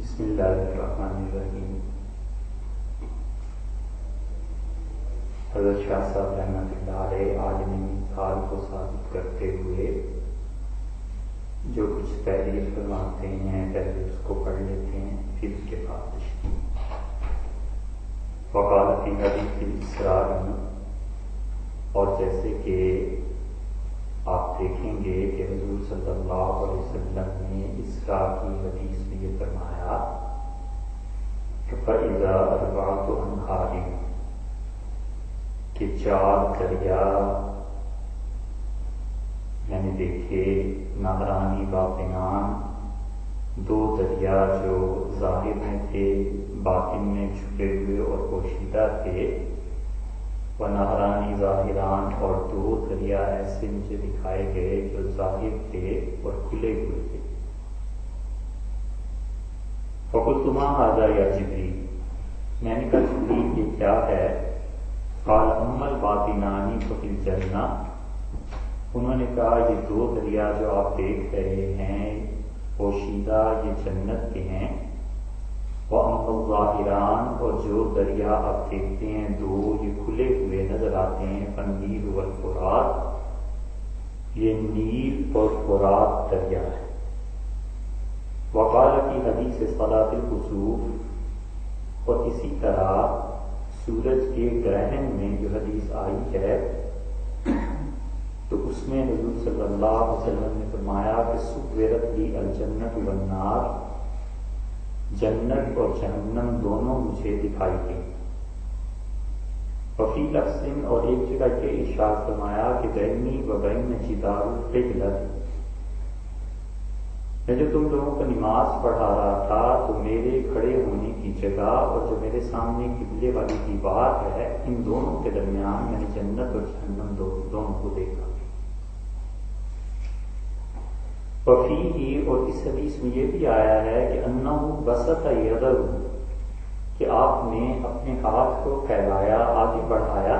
بسم اللہ الرحمن الرحیم۔ حضرت شاہ صاحب رحمۃ اللہ علیہ عالم مثال کو ثابت کرتے ہوئے جو کچھ تحریر فرماتے ہیں پہلے اس کو پڑھ لیتے ہیں، پھر اس کے بعد وقالت حدیث الاسراء، اور جیسے کہ آپ دیکھیں گے کہ حضور صلی اللہ علیہ وسلم نے اسراء کی حدیث میں یہ فرمایا کہ فَإِذَا أَرْبَعَةُ أَنْهَارٍ، کہ 4 دریا میں نے دیکھے، نہرانی باطنان، 2 دریا جو ظاہر میں تھے، باطن میں چھپے ہوئے اور پوشیدہ تھے، ونہرانی ظاہران، اور 2 دریا ایسے مجھے دکھائے گئے جو ظاہر تھے اور کھلے ہوئے تھے۔ فقلت ما ھذا یا جبریل، میں نے کہا جبریل یہ کیا ہے؟ قال اما الباطنان ففی الجنہ، انہوں نے کہا یہ 2 دریا جو آپ دیکھ رہے ہیں پوشیدہ، یہ جنت کے ہیں۔ وَأَمَّا الظَّاهِرَانِ، اور جو دریا آپ دیکھتے ہیں 2 یہ کھلے ہوئے نظر آتے ہیں، فالنیل والفرات، یہ نیل اور فرات دریا ہے۔ وقال کی حدیث صلاۃ الکسوف، اور اسی طرح سورج کے گرہن میں جو حدیث آئی ہے تو اس میں حضور صلی اللہ علیہ وسلم نے فرمایا کہ سُوِّرَتْ لِی الجنۃ والنار، جنت اور جہنم دونوں مجھے دکھائی گئی۔ وفی لفظ، اور ایک جگہ یہ ارشاد فرمایا کہ بینی و بین جدار القبلۃ، میں جو تم لوگوں کو نماز پڑھا رہا تھا تو میرے کھڑے ہونے کی جگہ اور جو میرے سامنے قبلے والی دیوار ہے، ان دونوں کے درمیان میں نے جنت اور جہنم دونوں کو دیکھا۔ وفیہ، اور اس حدیث میں یہ بھی آیا ہے کہ انہ بسط یدہ، کہ آپ نے اپنے ہاتھ کو پھیلایا، آگے بڑھایا،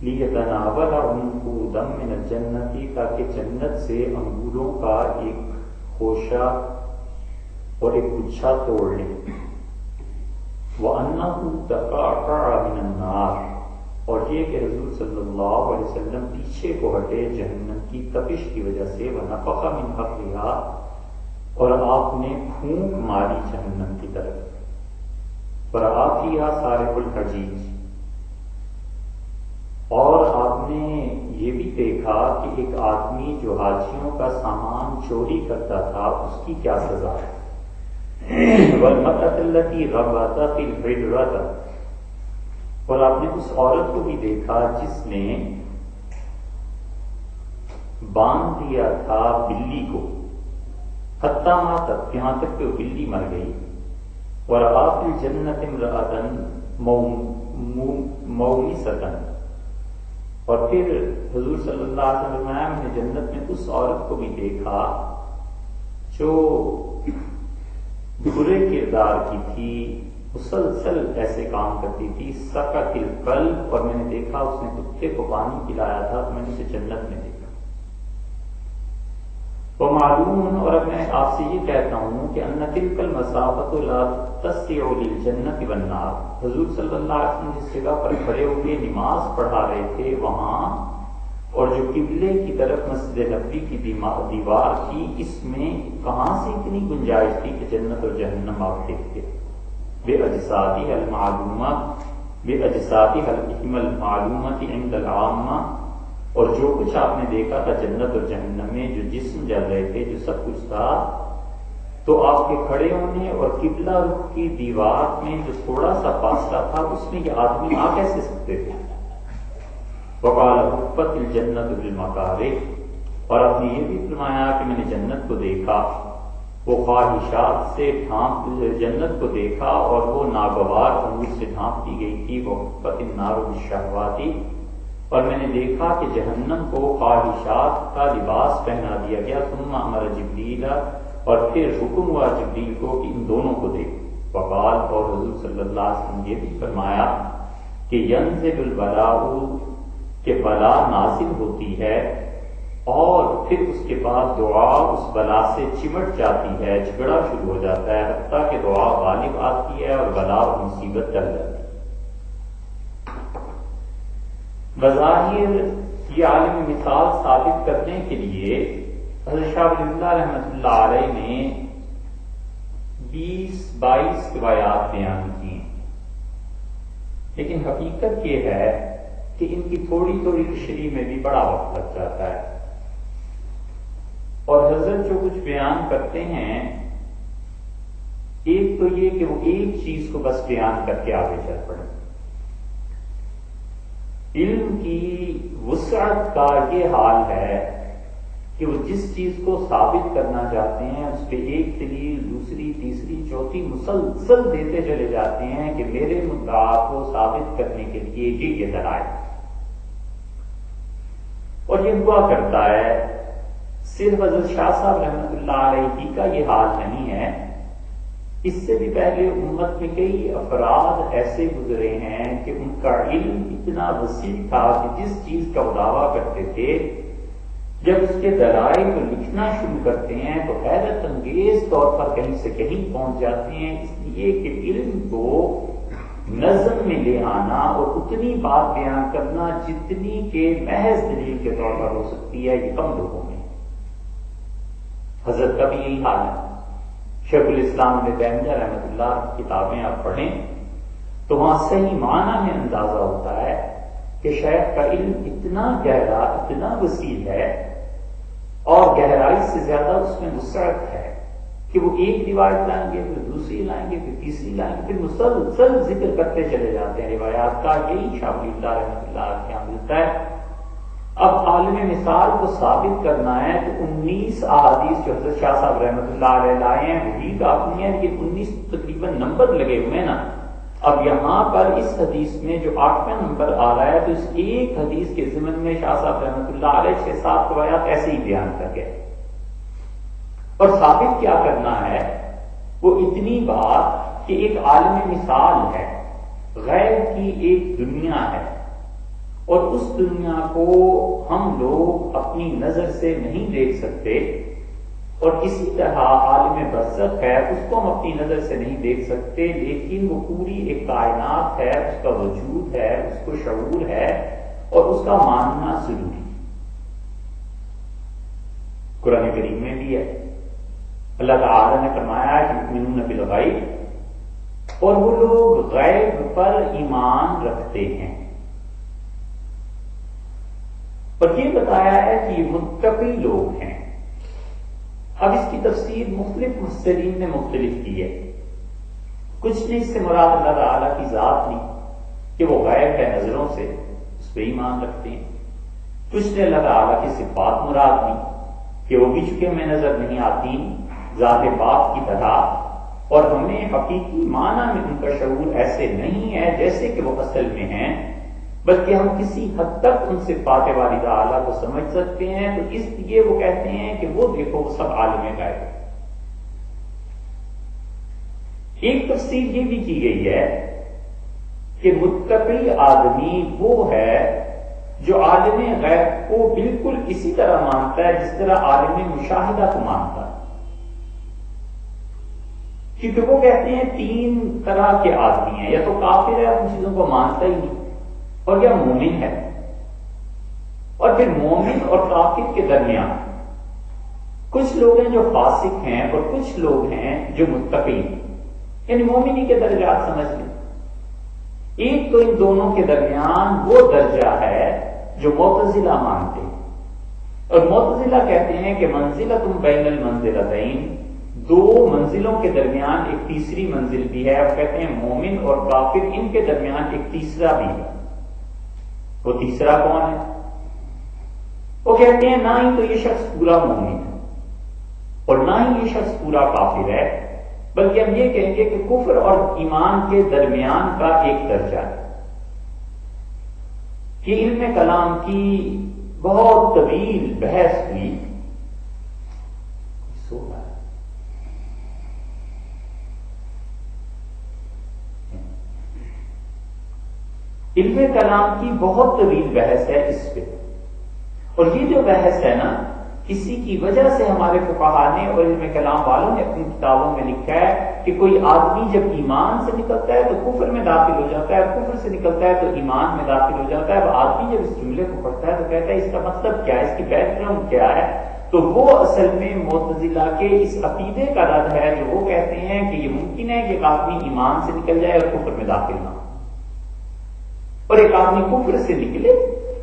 لیتناول عنقودا من الجنۃ، تاکہ جنت سے انگوروں کا ایک خوشہ اور ایک گچھا توڑ لیں۔ وَأَنَّهُ تَقَعْقَعَ مِنَ النَّارِ، اور یہ کہ حضور صلی اللہ علیہ وسلم پیچھے کو ہٹے جہنم کی تپش کی وجہ سے، وَنَفَخَ مِنْ حَقِّهَا، اور آپ نے پھونک ماری جہنم کی طرف، وَرَأَى فِيهَا صَارِخُ الْحَجِيجِ، اور آپ نے یہ بھی دیکھا کہ ایک آدمی جو حاجیوں کا سامان چوری کرتا تھا اس کی کیا سزا ہے۔ وَالْمَرْأَةَ الَّتِي رَبَطَتِ الْحِجْرَةَ، اور آپ نے اس عورت کو بھی دیکھا جس نے باندھ دیا تھا بلی کو، حتیٰ ماتت، یہاں تک کہ وہ بلی مر گئی۔ وَرَأَى فِي الْجَنَّةِ امْرَأَةً مَوْمِسَةً، اور پھر حضور صلی اللہ علیہ وسلم نے میں نے جنت میں اس عورت کو بھی دیکھا جو برے کردار کی تھی، مسلسل ایسے کام کرتی تھی، سقط القلب، اور میں نے دیکھا اس نے کتے کو پانی پلایا تھا تو میں نے اسے جنت میں دیکھا۔ وہ معلوم، اور اب میں آپ سے یہ کہتا ہوں کہ ان تلک المسافۃ لا تسع للجنۃ والنار، حضور صلی اللہ علیہ وسلم جس جگہ پر کھڑے ہو کے نماز پڑھا رہے تھے وہاں، اور جو قبلے کی طرف مسجد نبوی کی دیوار تھی، اس میں کہاں سے اتنی گنجائش تھی کہ جنت اور جہنم آپ دیکھتے؟ بِأَجْسَادِهَا الْمَعْلُومَةِ بِأَجْسَادِهَا الْمَعْلُومَةِ عِنْدَ الْعَامَّةِ، اور جو کچھ آپ نے دیکھا تھا جنت اور جہنم میں، جو جسم جل رہے تھے، جو سب کچھ تھا، تو آپ کے کھڑے ہونے اور قبلہ رخ کی دیوار میں جو تھوڑا سا فاصلہ تھا اس میں یہ آدمی آ کیسے سکتے تھے؟ وقال حفت الجنت بالمکارہ، اور آپ نے یہ بھی فرمایا کہ میں نے جنت کو دیکھا، وہ خواہشات سے جنت کو دیکھا اور وہ ناگوار امور سے ڈھانپ دی گئی تھی۔ وحفت النار بالشہوات، اور میں نے دیکھا کہ جہنم کو خواہشات کا لباس پہنا دیا گیا۔ ثم امر جبریل، اور پھر حکم ہوا جبریل کو کہ ان دونوں کو دیکھ۔ وقال، اور حضور صلی اللہ علیہ وسلم یہ بھی فرمایا کہ ینزل البلاء، کہ بلا نازل ہوتی ہے، اور پھر اس کے بعد دعا اس بلا سے چمٹ جاتی ہے، جھگڑا شروع ہو جاتا ہے، حتیٰ کہ دعا غالب آتی ہے اور بلا اور مصیبت ٹل جاتی ہے۔ بظاہر یہ عالم مثال ثابت کرنے کے لیے حضرت شاہ ولی اللہ رحمۃ اللہ علیہ نے 20-22 روایات بیان کی، لیکن حقیقت یہ ہے کہ ان کی تھوڑی تھوڑی تشریح میں بھی بڑا وقت لگ جاتا ہے، اور حضرت جو کچھ بیان کرتے ہیں، ایک تو یہ کہ وہ ایک چیز کو بس بیان کر کے آگے چل پڑے۔ علم کی وسعت کا یہ حال ہے کہ وہ جس چیز کو ثابت کرنا چاہتے ہیں اس پہ ایک دلیل، دوسری، تیسری، چوتھی مسلسل دیتے چلے جاتے ہیں کہ میرے مدعا کو ثابت کرنے کے لیے یہ دلائل، اور یہ ہوا کرتا ہے۔ صرف حضرت شاہ صاحب رحمۃ اللہ علیہ ہی کا یہ حال نہیں ہے، اس سے بھی پہلے امت میں کئی افراد ایسے گزرے ہیں کہ ان کا علم اتنا وسیع تھا کہ جس چیز کا وہ دعویٰ کرتے تھے، جب اس کے دلائل کو لکھنا شروع کرتے ہیں تو حیرت انگیز طور پر کہیں سے کہیں پہنچ جاتے ہیں، اس لیے کہ علم کو نظم میں لے آنا اور اتنی بات بیان کرنا جتنی کہ محض دلیل کے طور پر ہو سکتی ہے، یہ کم لوگوں میں۔ حضرت کا بھی یہی حال ہے۔ شیخ الاسلام ابن تیمیہ رحمۃ اللہ کی کتابیں آپ پڑھیں تو وہاں صحیح معنی میں اندازہ ہوتا ہے کہ شیخ کا علم اتنا گہرا، اتنا وسیع ہے، اور گہرائی سے زیادہ اس میں وسعت ہے کہ وہ ایک روایت لائیں گے، پھر دوسری لائیں گے، پھر تیسری لائیں گے، پھر مسلسل ذکر کرتے چلے جاتے ہیں روایات کا۔ یہی شاہ ولی اللہ رحمۃ اللہ کے یہاں ملتا ہے۔ اب عالم مثال کو ثابت کرنا ہے تو 19 احادیث جو حضرت شاہ صاحب رحمۃ اللہ علیہ لائے ہیں وہی کافی ہیں، لیکن 19 تقریباً نمبر لگے ہوئے ہیں نا۔ اب یہاں پر اس حدیث میں جو 8واں نمبر آ رہا ہے تو اس ایک حدیث کے ضمن میں شاہ صاحب رحمۃ اللہ علیہ 6-7 روایات ایسے ہی بیان کر گئے، اور ثابت کیا کرنا ہے؟ وہ اتنی بات کہ ایک عالم مثال ہے، غیب کی ایک دنیا ہے، اور اس دنیا کو ہم لوگ اپنی نظر سے نہیں دیکھ سکتے، اور اسی طرح عالم برزخ ہے، اس کو ہم اپنی نظر سے نہیں دیکھ سکتے، لیکن وہ پوری ایک کائنات ہے، اس کا وجود ہے، اس کو شعور ہے، اور اس کا ماننا ضروری ہے۔ قرآن کریم میں بھی ہے، اللہ تعالی نے فرمایا کہ یؤمنون بالغیب، اور وہ لوگ غیب پر ایمان رکھتے ہیں، اور یہ بتایا ہے کہ یہ متقی لوگ ہیں۔ اب اس کی تفسیر مختلف مفسرین نے مختلف کی ہے۔ کچھ نے اس سے مراد اللہ تعالیٰ کی ذات لی کہ وہ غیب ہے نظروں سے، اس پہ ایمان رکھتے ہیں۔ کچھ نے اللہ تعالیٰ کی صفات مراد لی کہ وہ بھی چونکہ ہمیں نظر نہیں آتی ذات پاک کی طرح، اور ہمیں حقیقی معنی میں ان کا شعور ایسے نہیں ہے جیسے کہ وہ اصل میں ہیں، بلکہ ہم کسی حد تک ان سے صفات والی اعلیٰ کو سمجھ سکتے ہیں، تو اس لیے وہ کہتے ہیں کہ وہ دیکھو وہ سب عالم غیب ہے۔ ایک تفسیر یہ بھی کی گئی ہے کہ متقی آدمی وہ ہے جو عالم غیب کو بالکل اسی طرح مانتا ہے جس طرح عالم مشاہدہ کو مانتا ہے، کیونکہ وہ کہتے ہیں 3 طرح کے آدمی ہیں، یا تو کافر ہے، ان چیزوں کو مانتا ہی نہیں، اور یا مومن ہے، اور پھر مومن اور کافر کے درمیان کچھ لوگ ہیں جو فاسق ہیں، اور کچھ لوگ ہیں جو متقی ہیں، یعنی مومنی کے درجات سمجھ لیں۔ ایک تو ان دونوں کے درمیان وہ درجہ ہے جو معتزلہ مانتے ہیں، اور معتزلہ کہتے ہیں کہ منزلۃ بین المنزلتین، 2 منزلوں کے درمیان ایک تیسری منزل بھی ہے، وہ کہتے ہیں مومن اور کافر ان کے درمیان ایک تیسرا بھی ہے۔ وہ تیسرا کون ہے؟ وہ کہتے ہیں نہ ہی تو یہ شخص پورا مومن ہے اور نہ ہی یہ شخص پورا کافر ہے، بلکہ ہم یہ کہیں گے کہ کفر اور ایمان کے درمیان کا ایک درجہ ہے۔ یہ علم کلام کی بہت طویل بحث ہوئی، علم کلام کی بہت طویل بحث ہے اس پہ، اور یہ جو بحث ہے نا، اسی کی وجہ سے ہمارے فقہا نے اور علم کلام والوں نے اپنی کتابوں میں لکھا ہے کہ کوئی آدمی جب ایمان سے نکلتا ہے تو کفر میں داخل ہو جاتا ہے، کفر سے نکلتا ہے تو ایمان میں داخل ہو جاتا ہے۔ اب آدمی جب اس جملے کو پڑھتا ہے تو کہتا ہے اس کا مطلب کیا ہے، اس کی بیک گراؤنڈ کیا ہے؟ تو وہ اصل میں معتزلہ کے اس عقیدے کا رد ہے جو وہ کہتے ہیں کہ یہ ممکن ہے کہ ایک آدمی ایمان سے نکل جائے اور کفر میں داخل نہ ہو، اور ایک آدمی کفر سے نکلے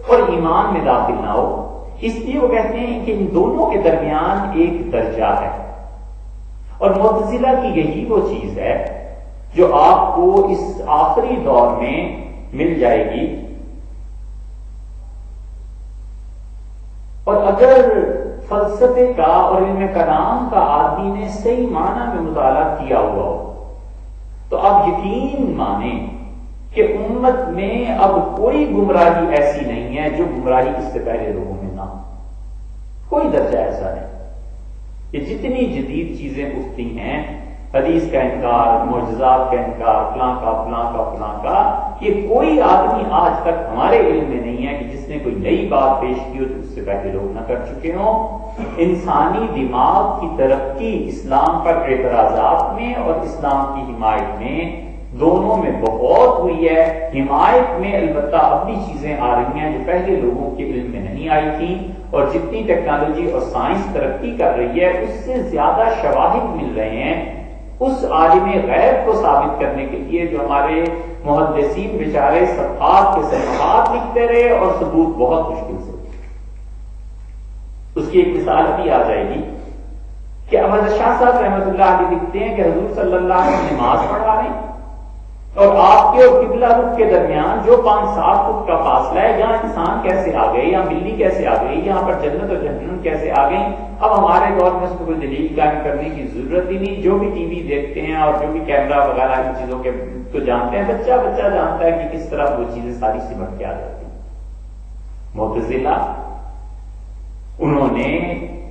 اور ایمان میں داخل نہ ہو۔ اس لیے وہ کہتے ہیں کہ ان دونوں کے درمیان ایک درجہ ہے، اور معتزلہ کی یہی وہ چیز ہے جو آپ کو اس آخری دور میں مل جائے گی۔ اور اگر فلسفے کا اور علم کلام کا آدمی نے صحیح معنی میں مطالعہ کیا ہوا ہو تو آپ یقین مانیں کہ امت میں اب کوئی گمراہی ایسی نہیں ہے جو گمراہی اس سے پہلے لوگوں میں نہ ہو، کوئی درجہ ایسا نہیں۔ یہ جتنی جدید چیزیں اٹھتی ہیں، حدیث کا انکار، معجزات کا انکار، فلاں کا فلاں کا فلاں کا، یہ کوئی آدمی آج تک ہمارے علم میں نہیں ہے کہ جس نے کوئی نئی بات پیش کی ہو تو اس سے پہلے لوگ نہ کر چکے ہوں۔ انسانی دماغ کی ترقی اسلام پر اعتراضات میں اور اسلام کی حمایت میں دونوں میں بہت ہوئی ہے۔ حمایت میں البتہ اپنی چیزیں آ رہی ہیں جو پہلے لوگوں کے علم میں نہیں آئی تھیں، اور جتنی ٹیکنالوجی اور سائنس ترقی کر رہی ہے اس سے زیادہ شواہد مل رہے ہیں اس عالم غیب کو ثابت کرنے کے لیے جو ہمارے محدثین بیچارے صفحات کے صفحات لکھتے رہے اور ثبوت بہت مشکل سے۔ اس کی ایک مثال بھی آ جائے گی کہ احمد شاہ صاحب رحمۃ اللہ علیہ لکھتے ہیں کہ حضور صلی اللہ علیہ وسلم نماز پڑھا رہے ہیں اور آپ کے اور قبلہ رخ کے درمیان جو 5-7 فٹ کا فاصلہ ہے، یہاں انسان کیسے آ گئے، یہاں بلی کیسے آ گئی، یہاں پر جنت اور جہنم کیسے آ گئی۔ اب ہمارے دور میں اس کو کوئی دلیل قائم کرنے کی ضرورت ہی نہیں، جو بھی ٹی وی دیکھتے ہیں اور جو بھی کیمرہ وغیرہ ان چیزوں کے تو جانتے ہیں، بچہ جانتا ہے کہ کس طرح وہ چیزیں ساری سمٹ کے آ جاتی ہیں۔ معتزلہ انہوں نے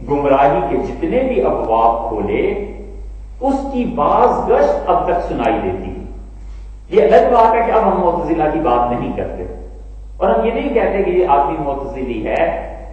گمراہی کے جتنے بھی ابواب کھولے اس کی باز گشت اب تک سنائی دیتی ہے۔ یہ الگ بات ہے کہ اب ہم معتزلہ کی بات نہیں کرتے اور ہم یہ نہیں کہتے کہ یہ آدمی معتزلی ہے،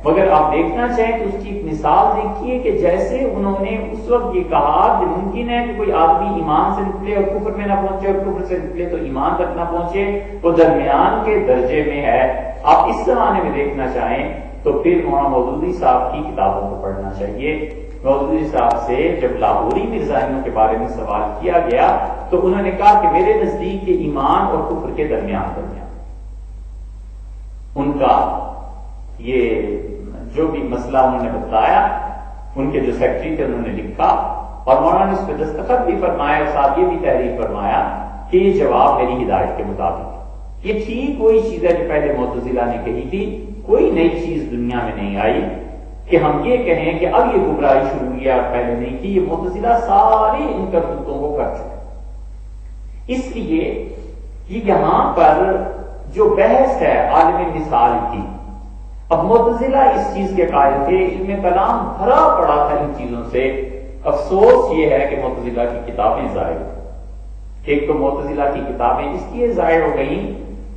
مگر آپ دیکھنا چاہیں تو اس کی ایک مثال دیکھیے کہ جیسے انہوں نے اس وقت یہ کہا کہ ممکن ہے کہ کوئی آدمی ایمان سے نکلے اور کفر میں نہ پہنچے اور کفر سے نکلے تو ایمان تک نہ پہنچے، وہ درمیان کے درجے میں ہے۔ آپ اس زمانے میں دیکھنا چاہیں تو پھر مولانا مودودی صاحب کی کتابوں کو پڑھنا چاہیے۔ مودودی صاحب سے جب لاہوری مرزائیوں کے بارے میں سوال کیا گیا تو انہوں نے کہا کہ میرے نزدیک یہ ایمان اور کفر کے درمیان ان کا یہ جو بھی مسئلہ انہوں نے بتایا، ان کے جو سیکرٹری تھے انہوں نے لکھا اور مولانا نے اس پہ دستخط بھی فرمایا اور ساتھ یہ بھی تحریر فرمایا کہ یہ جواب میری ہدایت کے مطابق۔ یہ ٹھیک وہی چیز ہے جو پہلے معتزلہ نے کہی تھی، کوئی نئی چیز دنیا میں نہیں آئی کہ ہم یہ کہیں کہ اب یہ گمراہی شروع ہوئی ہے اور پہلے نہیں تھی۔ یہ معتزلہ ساری ان کرتوتوں کو کر چکے۔ اس لیے یہاں پر جو بحث ہے عالم مثال کی، اب معتزلہ اس چیز کے قائل تھے، علم کلام بھرا پڑا تھا ان چیزوں سے۔ افسوس یہ ہے کہ معتزلہ کی کتابیں ضائع ہوئی۔ ایک تو معتزلہ کی کتابیں اس لیے ضائع ہو گئیں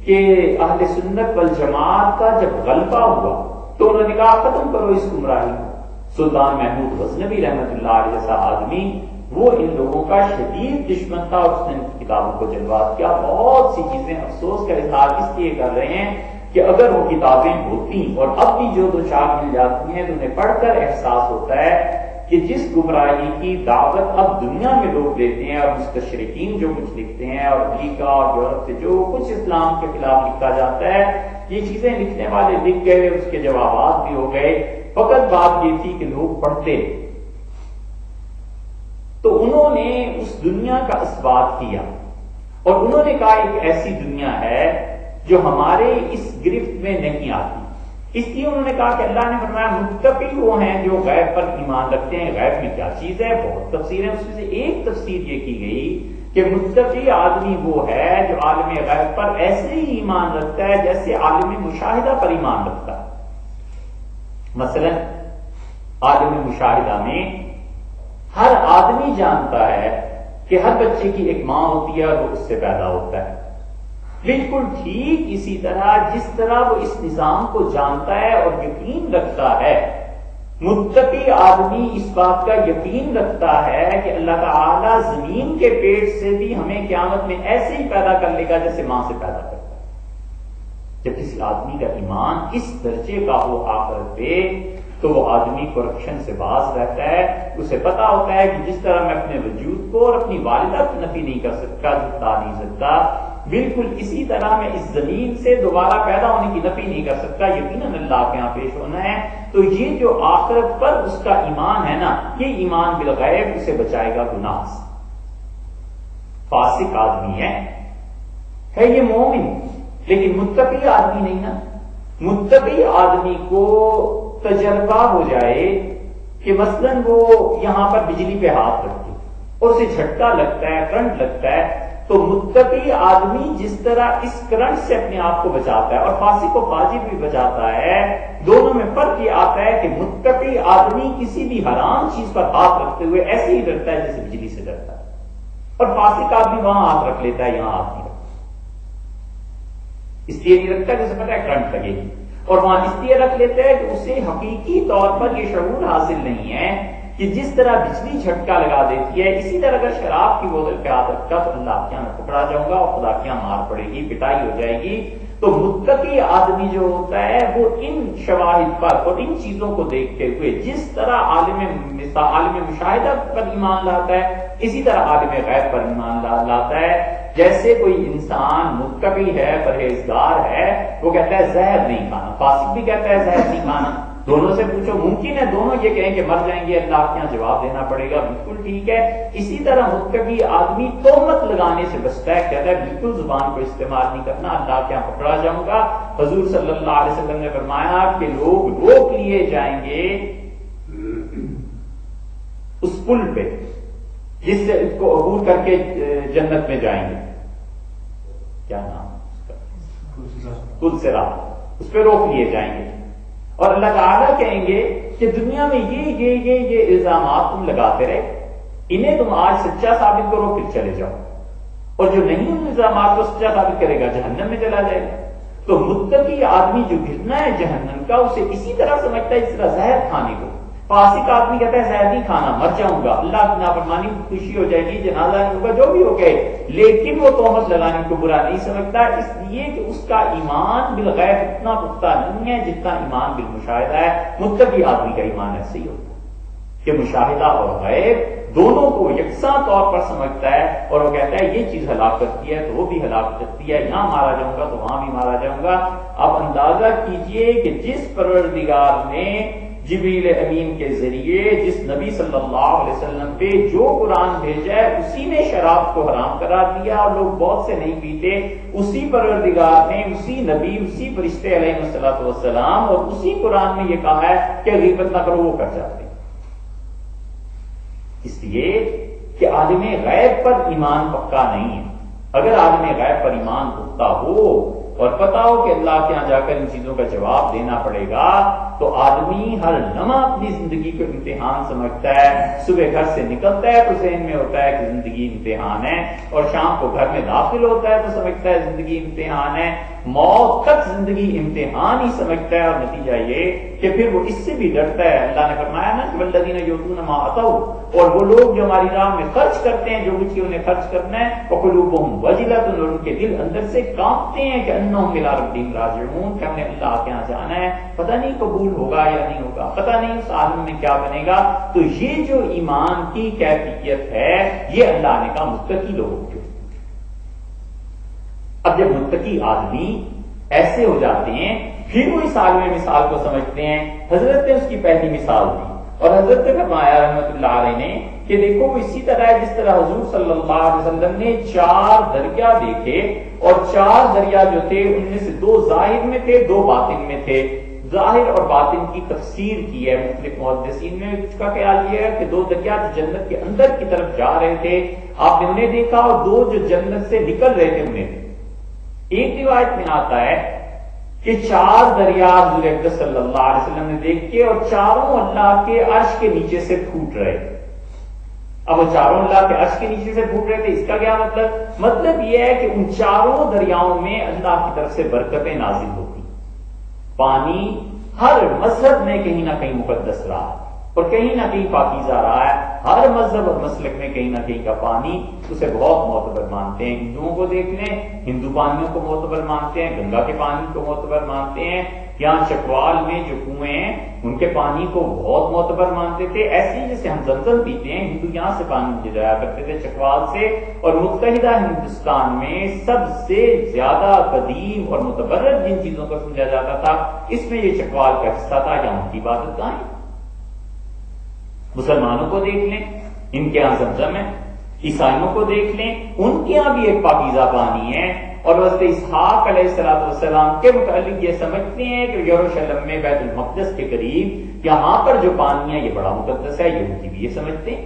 کہ اہل سنت والجماعت کا جب غلبہ ہوا تو انہوں نے کہا ختم کرو اس گمراہی کو۔ سلطان محمود غزنوی رحمۃ اللہ علیہ جیسا آدمی وہ ان لوگوں کا شدید دشمن تھا اور اس نے ان کتابوں کو جلوات کیا۔ بہت سی چیزیں افسوس کا اظہار اس لیے کر رہے ہیں کہ اگر وہ کتابیں ہوتی اور اب بھی جو دو چار مل جاتی ہیں تو انہیں پڑھ کر احساس ہوتا ہے کہ جس گمراہی کی دعوت اب دنیا میں لوگ دیتے ہیں اور مستشرقین جو کچھ لکھتے ہیں اور امریکہ اور یورپ سے جو کچھ اسلام کے خلاف لکھا جاتا ہے، یہ چیزیں لکھنے والے لکھ گئے، اس کے جوابات بھی ہو گئے، فقط بات یہ تھی کہ لوگ پڑھتے۔ تو انہوں نے اس دنیا کا اثبات کیا اور انہوں نے کہا ایک ایسی دنیا ہے جو ہمارے اس گرفت میں نہیں آتی۔ اس لیے انہوں نے کہا کہ اللہ نے فرمایا متقی وہ ہیں جو غیب پر ایمان رکھتے ہیں۔ غیب میں کیا چیز ہے؟ بہت تفسیر ہے، اس میں سے ایک تفسیر یہ کی گئی کہ متقی آدمی وہ ہے جو عالم غیب پر ایسے ہی ایمان رکھتا ہے جیسے عالم مشاہدہ پر ایمان رکھتا ہے۔ مثلا عالم مشاہدہ میں ہر آدمی جانتا ہے کہ ہر بچے کی ایک ماں ہوتی ہے اور وہ اس سے پیدا ہوتا ہے، بالکل ٹھیک اسی طرح جس طرح وہ اس نظام کو جانتا ہے اور یقین رکھتا ہے، متقی آدمی اس بات کا یقین رکھتا ہے کہ اللہ تعالیٰ زمین کے پیٹ سے بھی ہمیں قیامت میں ایسے ہی پیدا کر لے گا جیسے ماں سے پیدا کرتا ہے۔ جب کسی آدمی کا ایمان اس درجے کا ہو آخرت پہ، تو وہ آدمی کرپشن سے باز رہتا ہے، اسے پتا ہوتا ہے کہ جس طرح میں اپنے وجود کو اور اپنی والدہ کی نفی نہیں کر سکتا، جھٹلا نہیں سکتا، بالکل اسی طرح میں اس زمین سے دوبارہ پیدا ہونے کی نفی نہیں کر سکتا، یقیناً اللہ کے یہاں پیش ہونا ہے۔ تو یہ جو آخرت پر اس کا ایمان ہے نا، یہ ایمان بالغیب اسے بچائے گا گناہ سے۔ فاسق آدمی ہے یہ مومن، لیکن متقی آدمی نہیں نا۔ متقی آدمی کو تجربہ ہو جائے کہ مثلاً وہ یہاں پر بجلی پہ ہاتھ رکھتے اور اسے جھٹکا لگتا ہے، کرنٹ لگتا ہے، تو متقی آدمی جس طرح اس کرنٹ سے اپنے آپ کو بچاتا ہے اور فاسق و فاجر بھی بچاتا ہے، دونوں میں فرق یہ آتا ہے کہ متقی آدمی کسی بھی حرام چیز پر ہاتھ رکھتے ہوئے ایسے ہی ڈرتا ہے جیسے بجلی سے ڈرتا ہے، اور فاسق آدمی وہاں ہاتھ رکھ لیتا ہے، یہاں ہاتھ نہیں رکھتا، اس لیے نہیں رکھتا جیسے پتا ہے کرنٹ لگے گی، اور وہاں اس لیے رکھ لیتا ہے کہ اسے حقیقی طور پر یہ شعور حاصل نہیں ہے کہ جس طرح بجلی جھٹکا لگا دیتی ہے، اسی طرح اگر شراب کی بوتل پہ ہاتھ رکھا تو اللہ کے یہاں میں پکڑا جاؤں گا اور خدا کے یہاں مار پڑے گی، پٹائی ہو جائے گی۔ تو متقی آدمی جو ہوتا ہے وہ ان شواہد پر اور ان چیزوں کو دیکھتے ہوئے جس طرح عالم مشاہدہ پر ایمان لاتا ہے، اسی طرح عالم غیب پر ایمان لاتا ہے۔ جیسے کوئی انسان متقی ہے، پرہیزگار ہے، وہ کہتا ہے زہر نہیں کھانا، فاسق بھی کہتا ہے زہر نہیں کھانا، دونوں سے پوچھو ممکن ہے دونوں یہ کہیں کہ مر جائیں گے، اللہ کے یہاں جواب دینا پڑے گا بالکل ٹھیک ہے۔ اسی طرح متقی آدمی تہمت لگانے سے بچتا ہے، کہتا ہے بالکل زبان کو استعمال نہیں کرنا، اللہ کے یہاں پکڑا جاؤں گا۔ حضور صلی اللہ علیہ وسلم نے فرمایا کہ لوگ روک لیے جائیں گے اس پل پہ جس سے اس کو عبور کر کے جنت میں جائیں گے، کیا نام پل صراط، اس پہ روک لیے جائیں گے، اور اللہ تعالیٰ کہیں گے کہ دنیا میں یہ الزامات تم لگاتے رہے، انہیں تم آج سچا ثابت کرو پھر چلے جاؤ، اور جو نہیں ان الزامات کو سچا ثابت کرے گا جہنم میں چلا جائے گا۔ تو متقی آدمی جو گرنا ہے جہنم کا، اسے اسی طرح سمجھتا ہے اس طرح زہر کھانے کو۔ فاسق آدمی کہتا ہے زہر نہیں کھانا، مر جاؤں گا، اللہ کی نافرمانی کی خوشی ہو جائے گی، جنازہ نہیں ہوگا، جو بھی ہو گئے، لیکن وہ تہمت لگانے کو برا نہیں سمجھتا، اس لیے کہ اس کا ایمان بالغیب اتنا پختہ نہیں ہے جتنا ایمان بالمشاہدہ ہے۔ متقی آدمی کا ایمان ایسے ہی ہوتا ہے کہ مشاہدہ اور غیب دونوں کو یکساں طور پر سمجھتا ہے، اور وہ کہتا ہے یہ چیز ہلاک کرتی ہے تو وہ بھی ہلاک کرتی ہے، یہاں مارا جاؤں گا تو وہاں بھی مارا جاؤں گا۔ آپ اندازہ کیجئے کہ جس پروردگار نے جبریل امین کے ذریعے جس نبی صلی اللہ علیہ وسلم پہ جو قرآن بھیجا ہے اسی نے شراب کو حرام قرار دیا اور لوگ بہت سے نہیں پیتے، اسی پروردگار نے اسی نبی اسی فرشتے علیہ الصلوۃ والسلام اور اسی قرآن میں یہ کہا ہے کہ غیبت نہ کرو، وہ کر جاتے ہیں۔ اس لیے کہ عالم غیب پر ایمان پکا نہیں ہے۔ اگر عالم غیب پر ایمان پختہ ہو اور پتا ہو کہ اللہ کے یہاں جا کر ان چیزوں کا جواب دینا پڑے گا، تو آدمی ہر لمحہ اپنی زندگی کو امتحان سمجھتا ہے۔ صبح گھر سے نکلتا ہے تو ذہن میں ہوتا ہے کہ زندگی امتحان ہے، اور شام کو گھر میں داخل ہوتا ہے تو سمجھتا ہے زندگی امتحان ہے، موت تک زندگی امتحان ہی سمجھتا ہے، اور نتیجہ یہ کہ پھر وہ اس سے بھی ڈرتا ہے۔ اللہ نے فرمایا نا کہ والذین یؤتون ما آتوا، اور وہ لوگ جو ہماری راہ میں خرچ کرتے ہیں جو کچھ کہ انہیں خرچ کرنا ہے، وقلوبہم وجلۃ، اور ان کے دل اندر سے کانپتے ہیں کہ انہم الی ربہم راجعون، کہ ہم نے اللہ کے یہاں جانا ہے، پتہ نہیں قبول ہوگا یا نہیں ہوگا، پتہ نہیں اس عالم میں کیا بنے گا۔ تو یہ جو ایمان کی کیفیت ہے یہ اللہ نے کہا متقی لوگوں کی۔ اب جب متقی آدمی ایسے ہو جاتے ہیں پھر وہ اس عالم مثال کو سمجھتے ہیں۔ حضرت نے اس کی پہلی مثال دی، اور حضرت نے فرمایا رحمۃ اللہ علیہ نے کہ دیکھو وہ اسی طرح ہے جس طرح حضور صلی اللہ علیہ وسلم نے 4 دریا دیکھے، اور 4 دریا جو تھے ان میں سے 2 ظاہر میں تھے، 2 باطن میں تھے۔ ظاہر اور باطن کی تفسیر کی ہے مختلف محدثین نے، کچھ کا خیال یہ ہے کہ 2 دریا جو جنت کے اندر کی طرف جا رہے تھے آپ نے انہیں دیکھا، اور 2 جو جنت سے نکل رہے تھے انہیں دیکھا۔ ایک روایت میں آتا ہے کہ 4 دریا حضور اقدس صلی اللہ علیہ وسلم نے دیکھ کے، اور چاروں اللہ کے عرش کے نیچے سے پھوٹ رہے تھے۔ اب وہ چاروں اللہ کے عرش کے نیچے سے پھوٹ رہے تھے، اس کا کیا مطلب؟ مطلب یہ ہے کہ ان چاروں دریاؤں میں اللہ کی طرف سے برکتیں نازل ہوتی، پانی ہر مذہب میں کہیں نہ کہیں مقدس رہا اور کہیں نہ کہیں پاکیزہ رہا ہے، ہر مذہب اور مسلک میں کہیں نہ کہیں کا پانی اسے بہت معتبر مانتے ہیں۔ ہندوؤں کو دیکھ لیں، ہندو پانیوں کو معتبر مانتے ہیں، گنگا کے پانی کو معتبر مانتے ہیں، یہاں چکوال میں جو کنویں ہیں ان کے پانی کو بہت معتبر مانتے تھے۔ ایسے ہی جیسے ہم زمزم پیتے ہیں، ہندو یہاں سے پانی جایا کرتے تھے چکوال سے، اور متحدہ ہندوستان میں سب سے زیادہ قدیم اور متبرک جن چیزوں کو سمجھا جاتا تھا اس میں یہ چکوال کا حصہ تھا، یہاں ان کی عبادت گاہیں۔ مسلمانوں کو دیکھ لیں، ان کے یہاں زمزم ہے، عیسائیوں کو دیکھ لیں، ان کے یہاں بھی ایک پاکیزہ پانی ہے، اور حضرت اسحاق علیہ السلام کے متعلق یہ سمجھتے ہیں کہ یروشلم میں بیت المقدس کے قریب یہاں پر جو پانی ہے یہ بڑا مقدس ہے، یہ ان کی بھی یہ سمجھتے ہیں،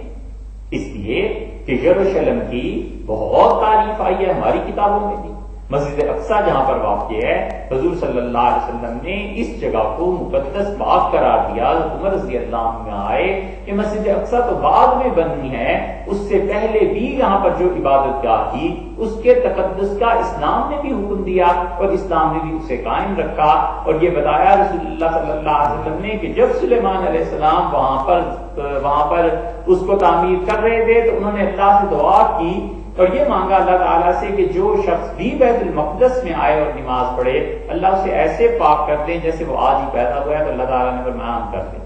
اس لیے کہ یروشلم کی بہت تعریف آئی ہے ہماری کتابوں میں بھی۔ مسجد اقصیٰ جہاں پر واقع ہے، حضور صلی اللہ علیہ وسلم نے اس جگہ کو مقدس باغ قرار دیا۔ عمر رضی اللہ عنہ میں آئے کہ مسجد اقصیٰ تو بعد میں بنی ہے، اس سے پہلے بھی یہاں پر جو عبادت گاہ تھی اس کے تقدس کا اسلام نے بھی حکم دیا اور اسلام نے بھی اسے قائم رکھا، اور یہ بتایا رسول اللہ صلی اللہ علیہ وسلم نے کہ جب سلیمان علیہ السلام وہاں پر اس کو تعمیر کر رہے تھے تو انہوں نے اللہ سے دعا کی اور یہ مانگا اللہ تعالیٰ سے کہ جو شخص بھی بیت المقدس میں آئے اور نماز پڑھے اللہ اسے ایسے پاک کر دیں جیسے وہ آج ہی پیدا ہوا ہے، تو اللہ تعالیٰ نے فرمایا ہم کر دیں۔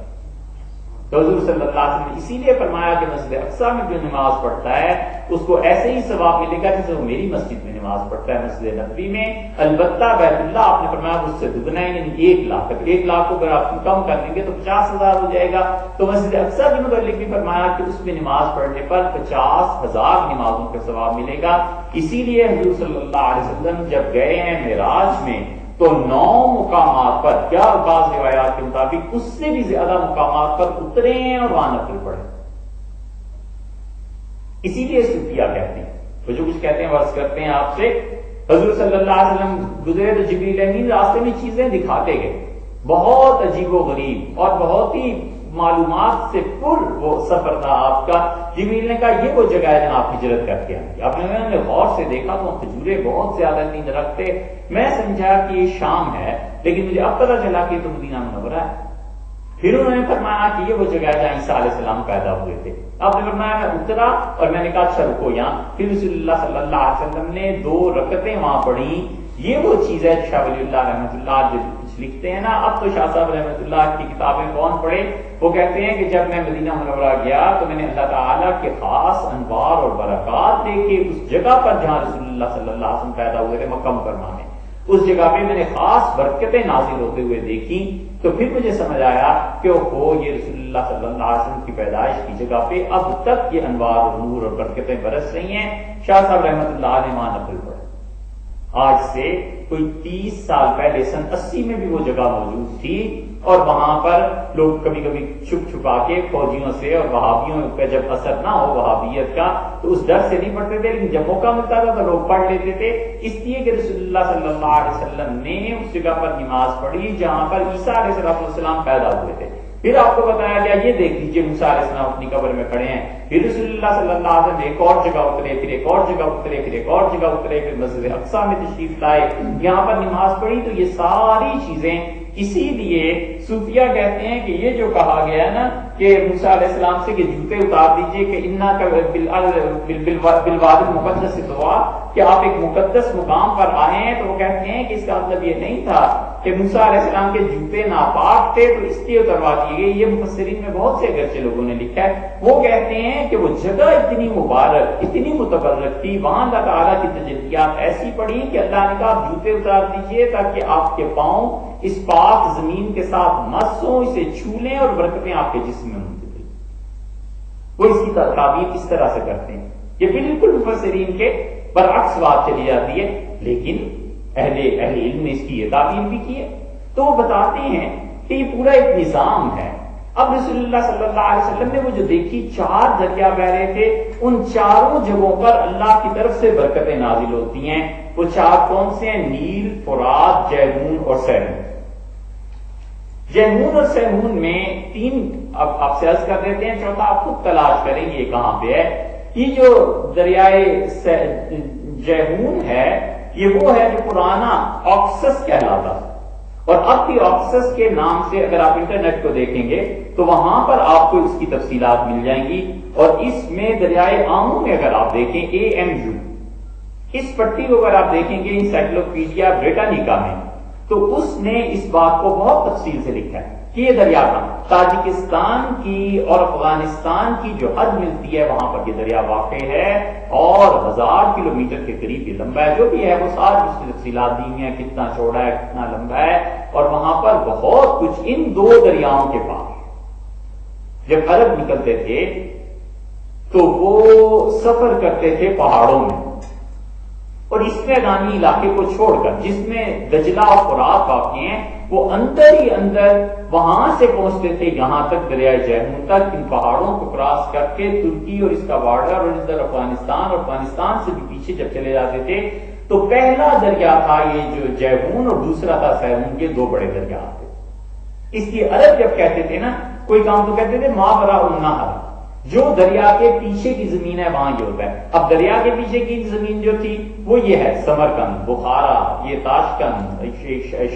تو حضور صلی اللہ علیہ وسلم نے اسی لیے فرمایا کہ مسجد اقصیٰ میں جو نماز پڑھتا ہے اس کو ایسے ہی ثواب ملے گا جیسے وہ میری مسجد میں نماز پڑھتا ہے، مسجد نبوی میں۔ البتہ بیت اللہ آپ نے فرمایا اس سے دگنا ہے، یعنی 1,00,000 تک، 1,00,000 کو اگر آپ کم کر دیں گے تو 50,000 ہو جائے گا۔ تو مسجد اقصیٰ کے متعلق بھی فرمایا کہ اس میں نماز پڑھنے پر 50,000 نمازوں کا ثواب ملے گا۔ اسی لیے حضور صلی اللہ علیہ وسلم جب گئے ہیں معراج میں تو 9 مقامات پر، کیا بعض روایات کے مطابق اس سے بھی زیادہ مقامات پر اترے ہیں اور وہاں نفل پڑھے۔ اسی لیے صوفیہ کہتے ہیں، وہ جو کچھ کہتے ہیں عرض کرتے ہیں آپ سے، حضور صلی اللہ علیہ وسلم گزرے تو جبریل امین راستے میں چیزیں دکھاتے گئے، بہت عجیب و غریب اور بہت ہی معلومات سے پر وہ سفر تھا آپ کا۔ جبریل نے کہا یہ وہ جگہ ہے جہاں آپ ہجرت کر کے آئیں گے۔ آپ نے غور سے دیکھا تو کھجوریں بہت زیادہ تھی، درخت تھے، میں سمجھا کہ یہ شام ہے، لیکن مجھے اب پتہ چلا کہ تو مدینہ منورہ ہے۔ پھر انہوں نے فرمایا کہ یہ وہ جگہ ہے جہاں عیسیٰ علیہ السلام پیدا ہوئے تھے۔ آپ نے فرمایا میں اترا اور میں نے کہا اچھا رکو یہاں، پھر رسول اللہ صلی اللہ علیہ وسلم نے 2 رکعتیں وہاں پڑھی۔ یہ وہ چیز ہے شاہ ولی اللہ رحمۃ اللہ جو کچھ لکھتے ہیں نا، اب تو شاہ صاحب رحمۃ اللہ کی کتابیں کون پڑھے، وہ کہتے ہیں کہ جب میں مدینہ منورہ گیا تو میں نے اللہ تعالیٰ کے خاص انوار اور برکات دیکھے اس جگہ پر جہاں رسول اللہ صلی اللہ علیہ وسلم پیدا ہوئے تھے، مکہ مکرمہ میں۔ اس جگہ پہ میں نے خاص برکتیں نازل ہوتے ہوئے دیکھی، تو پھر مجھے سمجھ آیا کہ یہ رسول اللہ صلی اللہ علیہ وسلم کی پیدائش کی جگہ پہ اب تک یہ انوار اور نور اور برکتیں برس رہی ہیں۔ شاہ صاحب رحمۃ اللہ نے وہاں نفل پڑھے۔ آج سے کوئی 30 سال پہلے سن 80 میں بھی وہ جگہ موجود تھی، اور وہاں پر لوگ کبھی کبھی چھپ چھپا کے فوجیوں سے اور وہابیوں پہ جب اثر نہ ہو وہابیت کا تو اس ڈر سے نہیں پڑھتے تھے، لیکن جب موقع ملتا تھا تو لوگ پڑھ لیتے تھے، اس لیے کہ رسول اللہ صلی اللہ علیہ وسلم نے اس جگہ پر نماز پڑھی جہاں پر عیسیٰ علیہ السلام پیدا ہوئے تھے۔ پھر آپ کو بتایا گیا یہ دیکھ لیجیے موسیٰ علیہ السلام اپنی قبر میں کھڑے ہیں، پھر رسول اللہ صلی اللہ علیہ وسلم ایک اور جگہ اترے، پھر ایک اور جگہ اترے، پھر ایک اور جگہ اترے، پھر مسجد اقصیٰ میں تشریف لائے، یہاں پر نماز پڑھی۔ تو یہ ساری چیزیں اسی لیے صوفیہ کہتے ہیں کہ یہ جو کہا گیا ہے نا کہ موسیٰ علیہ السلام سے کہ جوتے اتار دیجئے کہ انا کا بالواد المقدس سے دعا کہ آپ ایک مقدس مقام پر آئے ہیں، تو وہ کہتے ہیں کہ اس کا مطلب یہ نہیں تھا کہ موسیٰ علیہ السلام کے جوتے ناپاک تھے تو اس لیے اتروا دیے گئے۔ یہ مفسرین میں بہت سے اگرچہ لوگوں نے لکھا ہے، وہ کہتے ہیں کہ وہ جگہ اتنی مبارک اتنی متبرک تھی، وہاں اللہ تعالیٰ کی تجلیات ایسی پڑی کہ اللہ نے کہا آپ جوتے اتار دیجئے تاکہ آپ کے پاؤں اس پاک زمین کے ساتھ مس ہوں، اسے چھو لیں اور برکتیں آپ کے جسم میں منتقل۔ وہ اس کی تعبیر اس طرح سے کرتے ہیں، یہ بالکل مفسرین کے برعکس بات چلی جاتی ہے، لیکن اہل علم نے اس کی یہ تعبیر بھی کی ہے۔ تو وہ بتاتے ہیں کہ یہ پورا ایک نظام ہے۔ اب رسول اللہ صلی اللہ علیہ وسلم نے وہ جو دیکھی 4 دریا بہ رہے تھے، ان چاروں جگہوں پر اللہ کی طرف سے برکتیں نازل ہوتی ہیں۔ وہ 4 کون سے ہیں؟ نیل، فرات، جیہون اور سیرون۔ جیہون اور سیہون میں تین، اب آپ سے عرض کر دیتے ہیں، چوتھا آپ خود تلاش کریں گے یہ کہاں پہ ہے۔ یہ جو دریائے جیہون ہے یہ وہ ہے جو پرانا آکسس کہلاتا تھا، اور اب بھی آکسس کے نام سے اگر آپ انٹرنیٹ کو دیکھیں گے تو وہاں پر آپ کو اس کی تفصیلات مل جائیں گی۔ اور اس میں دریائے آمو میں اگر آپ دیکھیں AMU، اس پٹی کو اگر آپ دیکھیں گے انسائکلوپیڈیا بریٹانیکا میں، تو اس نے اس بات کو بہت تفصیل سے لکھا ہے کہ یہ دریا کا تاجکستان کی اور افغانستان کی جو حد ملتی ہے وہاں پر یہ دریا واقع ہے، اور 1000 کلومیٹر کے قریب یہ لمبا ہے۔ جو بھی ہے وہ ساری اس کی تفصیلات دی ہیں، کتنا چوڑا ہے، کتنا لمبا ہے، اور وہاں پر بہت کچھ ان دو دریاؤں کے پاس جب عرب نکلتے تھے تو وہ سفر کرتے تھے پہاڑوں میں، اور اس میدانی علاقے کو چھوڑ کر جس میں دجلہ اور فرات واقع ہیں، وہ اندر ہی اندر وہاں سے پہنچتے تھے یہاں تک دریائے جیہون تک، ان پہاڑوں کو کراس کر کے ترکی اور اس کا بارڈر اور ادھر افغانستان، اور افغانستان سے بھی پیچھے جب چلے جاتے تھے تو پہلا دریا تھا یہ جو جیہون اور دوسرا تھا سیہون، یہ دو بڑے دریا تھے۔ اس لیے عرب جب کہتے تھے نا کوئی کام تو کہتے تھے ماوراء النہر، جو دریا کے پیچھے کی زمین ہے وہاں یہ ہوتا ہے۔ اب دریا کے پیچھے کی زمین جو تھی وہ یہ ہے سمرقند، بخارا، یہ تاشکند،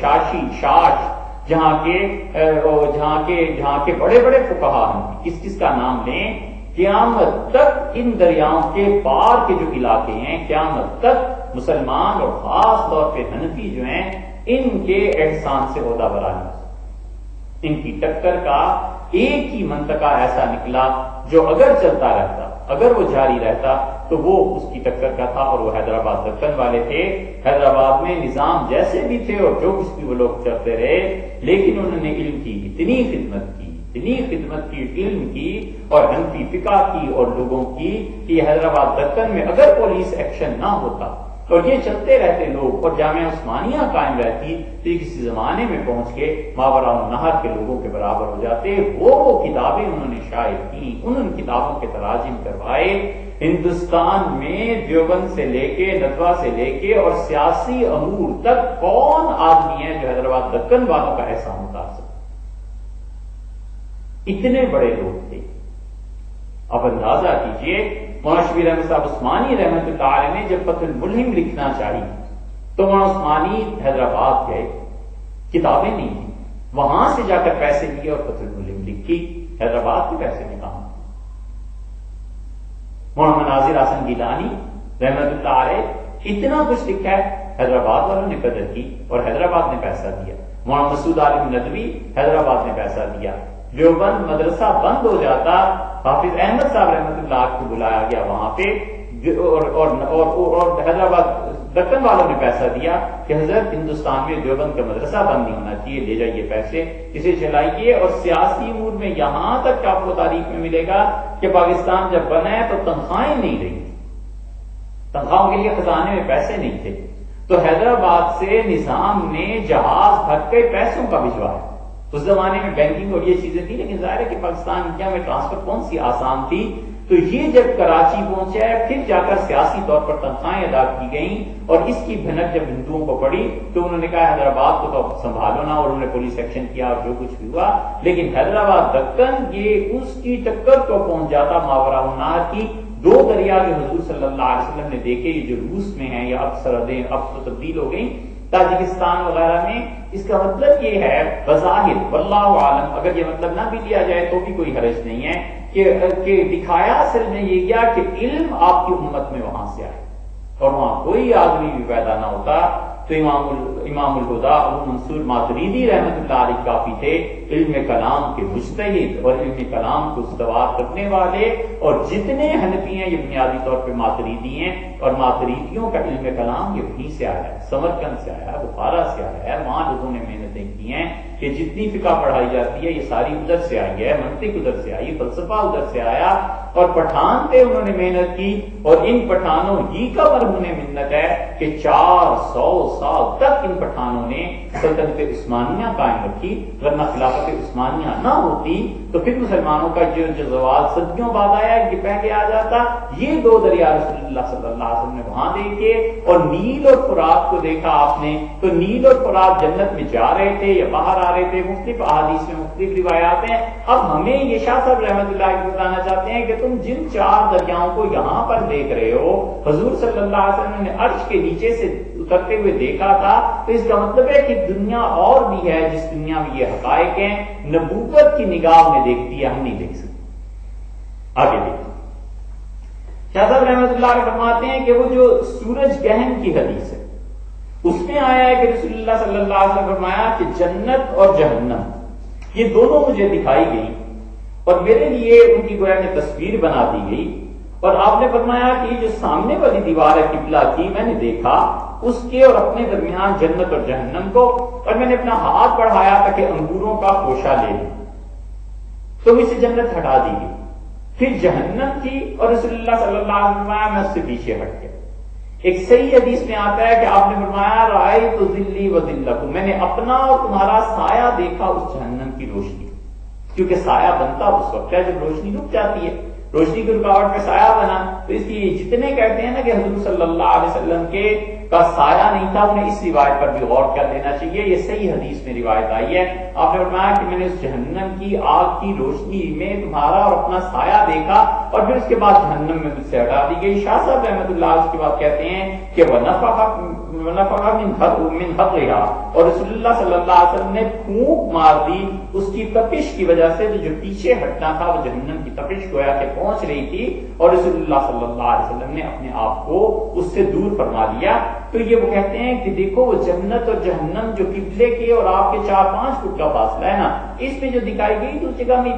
شاش، جہاں کے بڑے بڑے فقہا ہیں، کس کس کا نام لیں، قیامت تک ان دریاؤں کے پار کے جو علاقے ہیں قیامت تک مسلمان اور خاص طور پہ حنفی جو ہیں ان کے احسان سے عہدہ برانی، ان کی ٹکر کا ایک ہی منطقہ ایسا نکلا جو اگر چلتا رہتا، اگر وہ جاری رہتا تو وہ اس کی ٹکر کا تھا، اور وہ حیدرآباد دکن والے تھے۔ حیدرآباد میں نظام جیسے بھی تھے اور جو کچھ بھی وہ لوگ چلتے رہے، لیکن انہوں نے علم کی اتنی خدمت کی علم کی اور حنفی فقہ کی اور لوگوں کی کہ حیدرآباد دکن میں اگر پولیس ایکشن نہ ہوتا اور یہ چلتے رہتے لوگ اور جامعہ عثمانیہ قائم رہتی تو یہ کسی زمانے میں پہنچ کے ماوراء النہر کے لوگوں کے برابر ہو جاتے۔ وہ کتابیں انہوں نے شائع کی، ان کتابوں کے تراجم کروائے۔ ہندوستان میں دیوبند سے لے کے ندوہ سے لے کے اور سیاسی امور تک کون آدمی ہے جو حیدرآباد دکن والوں کا احسان اتار سکتا؟ اتنے بڑے لوگ تھے۔ اب اندازہ کیجئے مولانا شبیر احمد صاحب عثمانی رحمۃ اللہ علیہ نے جب فتح الملہم لکھنا چاہی تو مولانا عثمانی حیدرآباد گئے، کتابیں نہیں تھیں، وہاں سے جا کر پیسے لیے اور فتح الملہم لکھی، حیدرآباد کے پیسے میں کہاں۔ مولانا ناظر حسن گیلانی رحمۃ اللہ علیہ اتنا کچھ لکھا ہے، حیدرآباد والوں نے قدر کی اور حیدرآباد نے پیسہ دیا۔ مولانا مسعود عالم ندوی حیدرآباد نے پیسہ دیا۔ دیوبند مدرسہ بند ہو جاتا، حافظ احمد صاحب رحمۃ اللہ کو بلایا گیا وہاں پہ، اور حیدرآباد دکن والوں نے پیسہ دیا کہ حضرت ہندوستان میں دیوبند کا مدرسہ بند نہیں ہونا چاہیے، لے جائیے پیسے، اسے چلائیے۔ اور سیاسی امور میں یہاں تک آپ کو تاریخ میں ملے گا کہ پاکستان جب بنا ہے تو تنخواہیں نہیں رہی، تنخواہوں کے لیے خزانے میں پیسے نہیں تھے، تو حیدرآباد سے نظام نے جہاز بھر کے پیسوں کا بھجوایا۔ اس زمانے میں بینکنگ اور یہ چیزیں تھی، لیکن ظاہر ہے کہ پاکستان انڈیا میں ٹرانسفر کون سی آسان تھی۔ تو یہ جب کراچی پہنچا ہے پھر جا کر سیاسی طور پر تنخواہیں ادا کی گئیں، اور اس کی بھنک جب ہندوؤں کو پڑی تو انہوں نے کہا حیدرآباد کو تو سنبھالو نا، اور انہوں نے پولیس ایکشن کیا اور جو کچھ بھی ہوا، لیکن حیدرآباد دکن یہ اس کی ٹکر کو پہنچ جاتا ماوراء النہر کی۔ دو دریا جو حضور صلی اللہ علیہ وسلم نے دیکھے، یہ جو روس میں ہیں یا اب سرحدیں اب تو تبدیل ہو گئیں تاجکستان وغیرہ میں، اس کا مطلب یہ ہے بظاہر واللہ عالم، اگر یہ مطلب نہ بھی لیا جائے تو بھی کوئی حرج نہیں ہے کہ دکھایا اصل میں یہ کیا کہ علم آپ کی امت میں وہاں سے آئے، اور وہاں کوئی آدمی بھی پیدا نہ ہوتا تو امام الہدا ابو منصور ماتریدی رحمۃ اللہ علیہ کافی تھے، علم کلام کے مجتہد اور علم کلام کو استوار کرنے والے، اور جتنے حنفی ہیں یہ بنیادی طور پہ ماتریدی ہیں، اور ماتریدیوں کا علم کلام یہ وہیں سے آیا ہے، سمرقند سے آیا ہے، بخارا سے آیا ہے، وہاں لوگوں نے محنتیں کی ہیں کہ جتنی فقہ پڑھائی جاتی ہے یہ ساری ادھر سے آئی ہے، منطق ادھر سے آئی، فلسفہ ادھر سے آیا، اور پٹھان پہ انہوں نے محنت کی، اور ان پٹھانوں ہی کا مرہون منت ہے کہ 400 سال تک ان پٹھانوں نے سلطنت عثمانیہ قائم رکھی، ورنہ خلافت عثمانیہ نہ ہوتی تو پھر مسلمانوں کا جو زوال صدیوں بعد آیا کہ پہلے آ جاتا۔ یہ دو دریا رسول اللہ صلی اللہ علیہ وسلم نے وہاں دیکھے، اور نیل اور فرات کو دیکھا آپ نے، تو نیل اور فرات جنت میں جا رہے تھے یا باہر آ رہے تھے، مختلف احادیث میں مختلف روایات ہیں۔ اب ہمیں یہ شاہ صاحب رحمۃ اللہ علیہ بتانا چاہتے ہیں کہ تم جن چار دریاؤں کو یہاں پر دیکھ رہے ہو، حضور صلی اللہ علیہ وسلم نے عرش کے نیچے سے اترتے ہوئے دیکھا تھا، تو اس کا مطلب ہے کہ دنیا اور بھی ہے جس دنیا میں یہ حقائق ہیں، نبوت کی نگاہ میں دیکھتی ہے، ہم نہیں دیکھ سکتے۔ آگے دیکھیں، شاہ صاحب رحمۃ اللہ علیہ فرماتے ہیں کہ وہ جو سورج گہن کی حدیث ہے اس میں آیا ہے کہ رسول اللہ صلی اللہ علیہ وسلم فرمایا کہ جنت اور جہنم یہ دونوں مجھے دکھائی گئی، اور میرے لیے ان کی گویا میں تصویر بنا دی گئی، اور آپ نے فرمایا کہ جو سامنے والی دیوار ہے قبلہ کی، میں نے دیکھا اس کے اور اپنے درمیان جنت اور جہنم کو، اور میں نے اپنا ہاتھ بڑھایا تاکہ انگوروں کا خوشہ لے لوں، تو مجھ سے جنت ہٹا دی گئی، پھر جہنم تھی اور رسول اللہ صلی اللہ علیہ وسلم فرمایا میں اس سے پیچھے ہٹ گیا۔ ایک صحیح حدیث میں آتا ہے کہ آپ نے فرمایا رأیت ذلی و ذلکم، میں نے اپنا اور تمہارا سایہ دیکھا اس جہنم کی روشنی، کیونکہ سایہ بنتا اس وقت ہے جب روشنی رک جاتی ہے، روشنی کی رکاوٹ میں سایہ بنا، تو اس لیے جتنے کہتے ہیں نا کہ حضور صلی اللہ علیہ وسلم کے کا سایہ نہیں تھا، انہیں اس روایت پر بھی غور کر لینا چاہیے، یہ صحیح حدیث میں روایت آئی ہے۔ آپ نے فرمایا کہ میں نے اس جہنم کی آگ کی روشنی میں تمہارا اور اپنا سایہ دیکھا، اور پھر اس کے بعد جہنم میں مجھ سے ہٹا دی گئی۔ شاہ صاحب رحمۃ اللہ اس کے بعد کہتے ہیں کہ وَنَفَخَ مِنْ حَقِّهَا، اور رسول اللہ صلی اللہ علیہ وسلم نے پھونک مار دی اس کی تپش کی وجہ سے، جو پیچھے ہٹنا تھا وہ جہنم کی تپش گویا کہ پہنچ رہی تھی، اور رسول اللہ صلی اللہ علیہ وسلم نے اپنے آپ کو اس سے دور فرما لیا۔ تو یہ وہ کہتے ہیں کہ دیکھو وہ جنت اور جہنم جو قبلے کے اور آپ کے 4-5 فٹ کا فاصلہ ہے نا، اس میں جو دکھائی گئی تو اس جگہ میں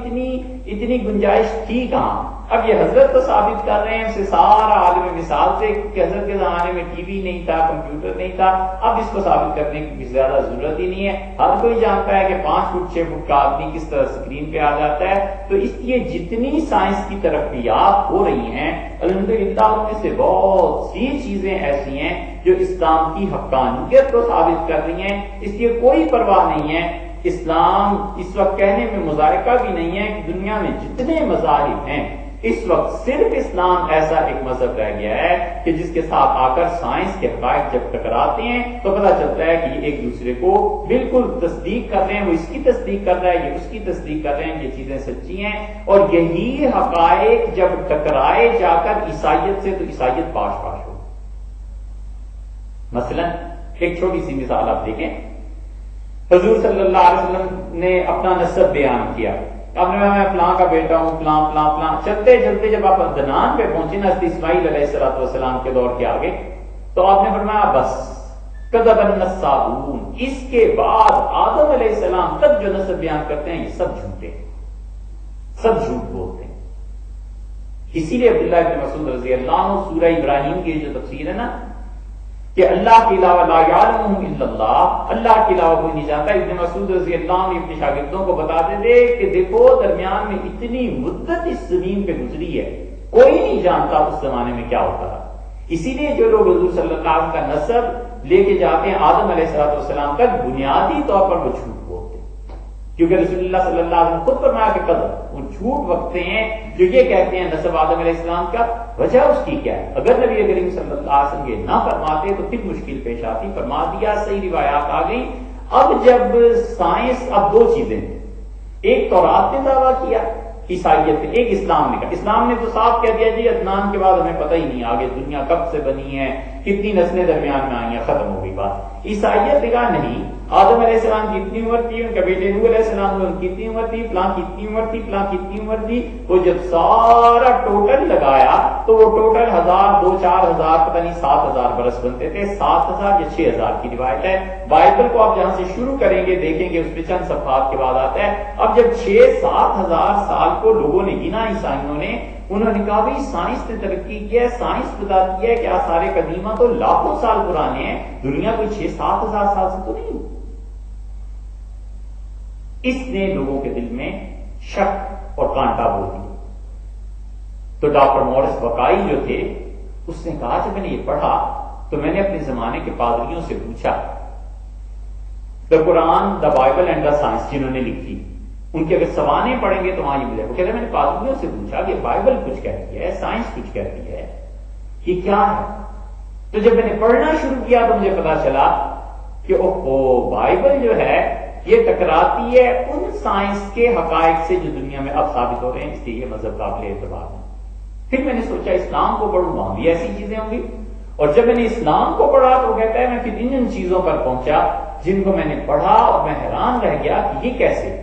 اتنی گنجائش تھی کہاں؟ اب یہ حضرت تو ثابت کر رہے ہیں اسے سارا عالم مثال سے کہ حضرت کے زمانے میں ٹی وی نہیں تھا، کمپیوٹر نہیں تھا، اب اس کو ثابت کرنے کی زیادہ ضرورت ہی نہیں ہے، ہر کوئی جانتا ہے کہ 5 فٹ 6 فٹ کا آدمی کس طرح اسکرین پہ آ جاتا ہے۔ تو اس لیے جتنی سائنس کی ترقیات ہو رہی ہیں الحمدللہ ان میں سے بہت سی چیزیں ایسی ہیں جو اسلام کی حقانیت کو ثابت کر رہی ہیں، اس لیے کوئی پرواہ نہیں ہے۔ اسلام اس وقت کہنے میں مذائقہ بھی نہیں ہے کہ دنیا میں جتنے مذاہب ہیں اس وقت صرف اسلام ایسا ایک مذہب رہ گیا ہے کہ جس کے ساتھ آ کر سائنس کے حقائق جب ٹکراتے ہیں تو پتہ چلتا ہے کہ یہ ایک دوسرے کو بالکل تصدیق کر رہے ہیں، وہ اس کی تصدیق کر رہا ہے، یہ اس کی تصدیق کر رہے ہیں، یہ چیزیں سچی ہیں، اور یہی حقائق جب ٹکرائے جا کر عیسائیت سے تو عیسائیت پاش پاش ہو۔ مثلا ایک چھوٹی سی مثال آپ دیکھیں، حضور صلی اللہ علیہ وسلم نے اپنا نسب بیان کیا، اب میں فلاں کا بیٹا ہوں، فلاں فلاں فلاں، چلتے چلتے جب آپ عدنان پہ پہنچے نا اسماعیل علیہ السلام کے دور کے آگے، تو آپ نے فرمایا بس کذب النسابون، اس کے بعد آدم علیہ السلام تک جو نسب بیان کرتے ہیں یہ سب جھوٹے، سب جھوٹ بولتے ہیں۔ اسی لیے عبداللہ بن مسعود رضی اللہ عنہ سورہ ابراہیم کی جو تفسیر ہے نا کہ اللہ کے علاوہ لا یعلمہ الا اللہ، اللہ کے علاوہ کوئی نہیں جانتا، ابن مسعود رضی اللہ عنہ اپنے شاگردوں کو بتاتے تھے کہ دیکھو درمیان میں اتنی مدت اس زمین پہ گزری ہے، کوئی نہیں جانتا اس زمانے میں کیا ہوتا تھا۔ اسی لیے جو لوگ حضور صلی اللہ علیہ وسلم کا نسب لے کے جاتے ہیں آدم علیہ السلام تک، بنیادی طور پر وہ جھوٹ بولتے ہیں، کیونکہ رسول اللہ صلی اللہ علیہ وسلم خود فرمایا کہ قدر وہ جھوٹ بکتے ہیں جو یہ کہتے ہیں نسب آدم علیہ السلام کا، وجہ اس کی کیا ہے؟ اگر نبی کریم صلی اللہ علیہ وسلم یہ نہ فرماتے تو پھر مشکل پیش آتی، فرما دیا، صحیح روایات آ گئی۔ اب جب سائنس، اب دو چیزیں، ایک تورات نے دعویٰ کیا عیسائیت نے، ایک اسلام نے کہا، اسلام نے تو صاف کہہ دیا جی عدنان کے بعد ہمیں پتہ ہی نہیں آگے دنیا کب سے بنی ہے، کتنی نسلیں درمیان میں آئی ہیں، ختم ہو گئی بات۔ عیسائیت نے کہا نہیں، آدم علیہ السلام کی اتنی عمر تھی، ان کا بیٹے نوح علیہ السلام ان کی اتنی عمر تھی، فلاں کی اتنی عمر تھی، فلاں کی اتنی عمر تھی، وہ جب سارا ٹوٹل لگایا تو وہ ٹوٹل 1000 2 4000 پتہ نہیں 7000 برس بنتے تھے، 7000 یا 6000 کی روایت ہے۔ بائبل کو آپ جہاں سے شروع کریں گے دیکھیں گے اس میں چند صفحات کے بعد آتا ہے۔ اب جب 6-7 ہزار سال کو لوگوں نے گنا عیسائیوں نے، انہوں نے کہا بھائی سائنس نے ترقی کی ہے، سائنس بتاتی ہے کہ آثار قدیمہ تو لاکھوں سال پرانے ہیں، دنیا کوئی 6-7 ہزار سال سے تو نہیں۔ اس نے لوگوں کے دل میں شک اور کانٹا بو دیا۔ تو ڈاکٹر مورس بقائی جو تھے اس نے کہا جب میں نے یہ پڑھا تو میں نے اپنے زمانے کے پادریوں سے پوچھا، the Quran, the Bible and the science جنہوں نے لکھی، ان کے اگر سوانے پڑھیں گے تو وہاں یہ ملے. وہ کہتے ہیں میں نے پادریوں سے پوچھا کہ بائبل کچھ کہتی ہے، سائنس کچھ کہتی ہے، یہ کیا ہے؟ تو جب میں نے پڑھنا شروع کیا تو مجھے پتا چلا کہ بائبل جو ہے یہ ٹکراتی ہے ان سائنس کے حقائق سے جو دنیا میں اب ثابت ہو رہے ہیں، اس لیے یہ مذہب قابل اعتبار ہے. پھر میں نے سوچا اسلام کو پڑھوں، وہاں بھی ایسی چیزیں ہوں گی. اور جب میں نے اسلام کو پڑھا تو وہ کہتا ہے میں پھر ان چیزوں پر پہنچا جن کو میں نے پڑھا اور میں حیران رہ گیا کہ یہ کیسے.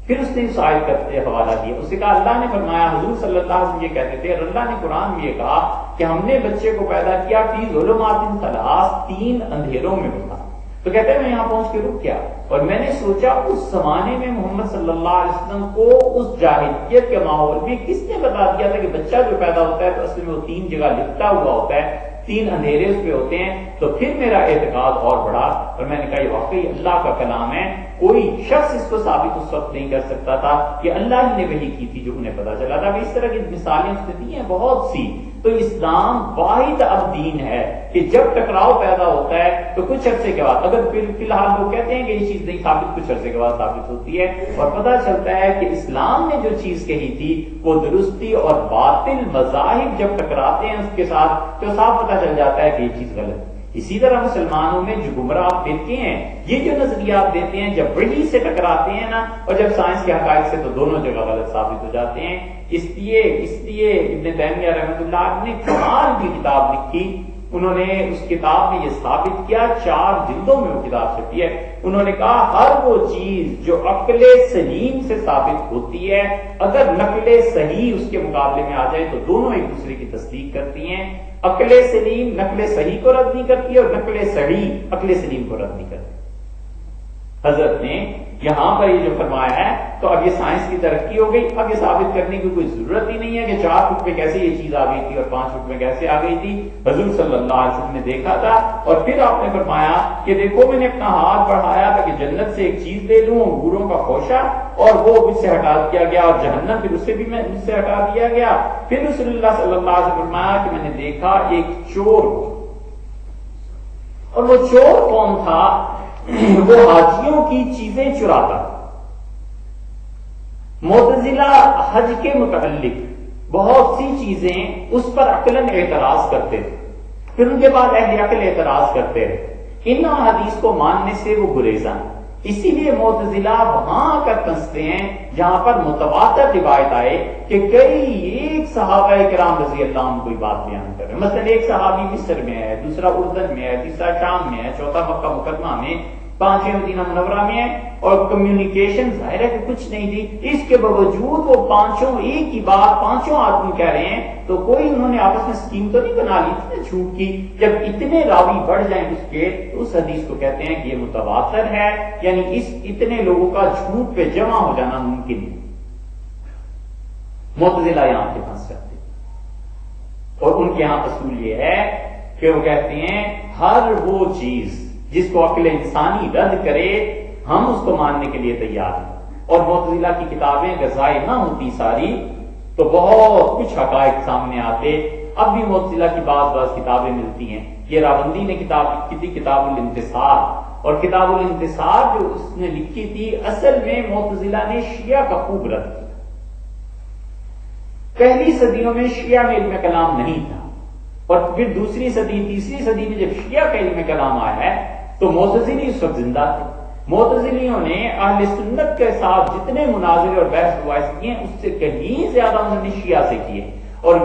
پھر اس نے اس آیت کا حوالہ دیا، اس نے کہا اللہ نے فرمایا، حضور صلی اللہ علیہ وسلم یہ کہتے تھے، اور اللہ نے قرآن میں یہ کہا کہ ہم نے بچے کو پیدا کیا فی ظلمات ثلاث، 3 اندھیروں میں ہوتا. تو کہتے ہیں میں یہاں پہنچ کے رک گیا اور میں نے سوچا اس زمانے میں محمد صلی اللہ علیہ وسلم کو اس جاہلیت کے ماحول میں کس نے بتا دیا تھا کہ بچہ جو پیدا ہوتا ہے تو اصل میں وہ 3 جگہ لپٹا ہوا ہوتا ہے، 3 اندھیرے اس پہ ہوتے ہیں. تو پھر میرا اعتقاد اور بڑھا اور میں نے کہا یہ واقعی اللہ کا کلام ہے، کوئی شخص اس کو ثابت اس وقت نہیں کر سکتا تھا کہ اللہ ہی نے وحی کی تھی جو انہیں پتا چلا تھا. اس طرح کی مثالیں اس نے دی ہیں بہت سی. تو اسلام واحد اب دین ہے کہ جب ٹکراؤ پیدا ہوتا ہے تو کچھ عرصے کے بعد، اگر فی الحال لوگ کہتے ہیں کہ یہ چیز نہیں ثابت، کچھ عرصے کے بعد ثابت ہوتی ہے اور پتہ چلتا ہے کہ اسلام نے جو چیز کہی تھی وہ درستی اور باطل مذاہب جب ٹکراتے ہیں اس کے ساتھ تو صاف پتہ چل جاتا ہے کہ یہ چیز غلط ہے. اسی طرح مسلمانوں میں جو گمراہ دیتے ہیں، یہ جو نظریات دیتے ہیں جب وحی سے ٹکراتے ہیں نا اور جب سائنس کے حقائق سے، تو دونوں جگہ غلط ثابت ہو جاتے ہیں. اس لیے ابن تیمیہ رحمۃ اللہ نے کمال کی کتاب لکھی. انہوں نے اس کتاب میں یہ ثابت کیا، 4 جلدوں میں وہ کتاب چھپی ہے. انہوں نے کہا ہر وہ چیز جو عقل سلیم سے ثابت ہوتی ہے اگر نقل صحیح اس کے مقابلے میں آ جائے تو دونوں ایک دوسرے کی تصدیق کرتی ہیں. عقل سلیم نقل صحیح کو رد نہیں کرتی اور نقل صحیح عقل سلیم کو رد نہیں کرتی. حضرت نے یہاں پر یہ جو فرمایا ہے تو اب یہ سائنس کی ترقی ہو گئی، اب یہ ثابت کرنے کی کوئی ضرورت ہی نہیں ہے کہ 4 فٹ میں کیسے یہ چیز آ گئی تھی اور 5 فٹ میں کیسے آ گئی تھی. حضور صلی اللہ علیہ وسلم نے دیکھا تھا اور پھر آپ نے فرمایا کہ دیکھو میں نے اپنا ہاتھ بڑھایا تھا کہ جنت سے ایک چیز لے لوں، انگوروں کا خوشہ، اور وہ مجھ سے ہٹا دیا گیا، اور جہنم پھر اسے بھی مجھ سے ہٹا دیا گیا. پھر رسول اللہ صلی اللہ علیہ وسلم نے فرمایا کہ میں نے دیکھا ایک چور، اور وہ چور کون تھا؟ وہ حاجیوں کی چیزیں چراتا. معتزلہ حج کے متعلق بہت سی چیزیں اس پر عقلاً اعتراض کرتے تھے، پھر ان کے بعد اہل عقل اعتراض کرتے رہے. ان حدیث کو ماننے سے وہ گریزاں. اسی لیے معتزلہ وہاں آ کر پھنستے ہیں جہاں پر متواتر روایت آئے کہ ایک صحابہ کرام رضی اللہ عنہ کوئی بات بیان کر رہے ہیں. مثلا ایک صحابی مصر میں ہے، دوسرا اردن میں ہے، تیسرا شام میں ہے، چوتھا مکہ مکرمہ میں، 5 مدینہ منورہ میں ہے، اور کمیونیکیشن ظاہر ہے کہ کچھ نہیں تھی. اس کے باوجود وہ 5 ایک ہی بات 5 آدمی کہہ رہے ہیں. تو کوئی انہوں نے آپس میں اسکیم تو نہیں بنا لی تھی نا جھوٹ کی. جب اتنے راوی بڑھ جائیں اس کے تو اس حدیث کو کہتے ہیں کہ یہ متواتر ہے، یعنی اس اتنے لوگوں کا جھوٹ پہ جمع ہو جانا ممکن نہیں. معتزلہ یہاں پہ پھنس جاتے ہیں اور ان کے یہاں اصول یہ ہے کہ وہ کہتے ہیں ہر وہ چیز جس کو عقل انسانی رد کرے ہم اس کو ماننے کے لیے تیار ہیں. اور معتزلہ کی کتابیں اگر ضائع نہ ہوتی ساری تو بہت کچھ حقائق سامنے آتے. اب بھی معتزلہ کی بعض کتابیں ملتی ہیں. یہ راوندی نے کتاب لکھی تھی کتاب الانتصار، اور کتاب الانتصار جو اس نے لکھی تھی اصل میں معتزلہ نے شیعہ کا خوب رد کیا. پہلی صدیوں میں شیعہ میں علم کلام نہیں تھا، اور پھر دوسری صدی تیسری صدی میں جب شیعہ کا علم کلام آیا ہے تو معتزلی اس وقت زندہ تھے. معتزلیوں نے اہل سنت کے ساتھ جتنے مناظرے اور بحث مباحث کیے اس سے کہیں زیادہ انہوں نے شیعہ سے کیے. اور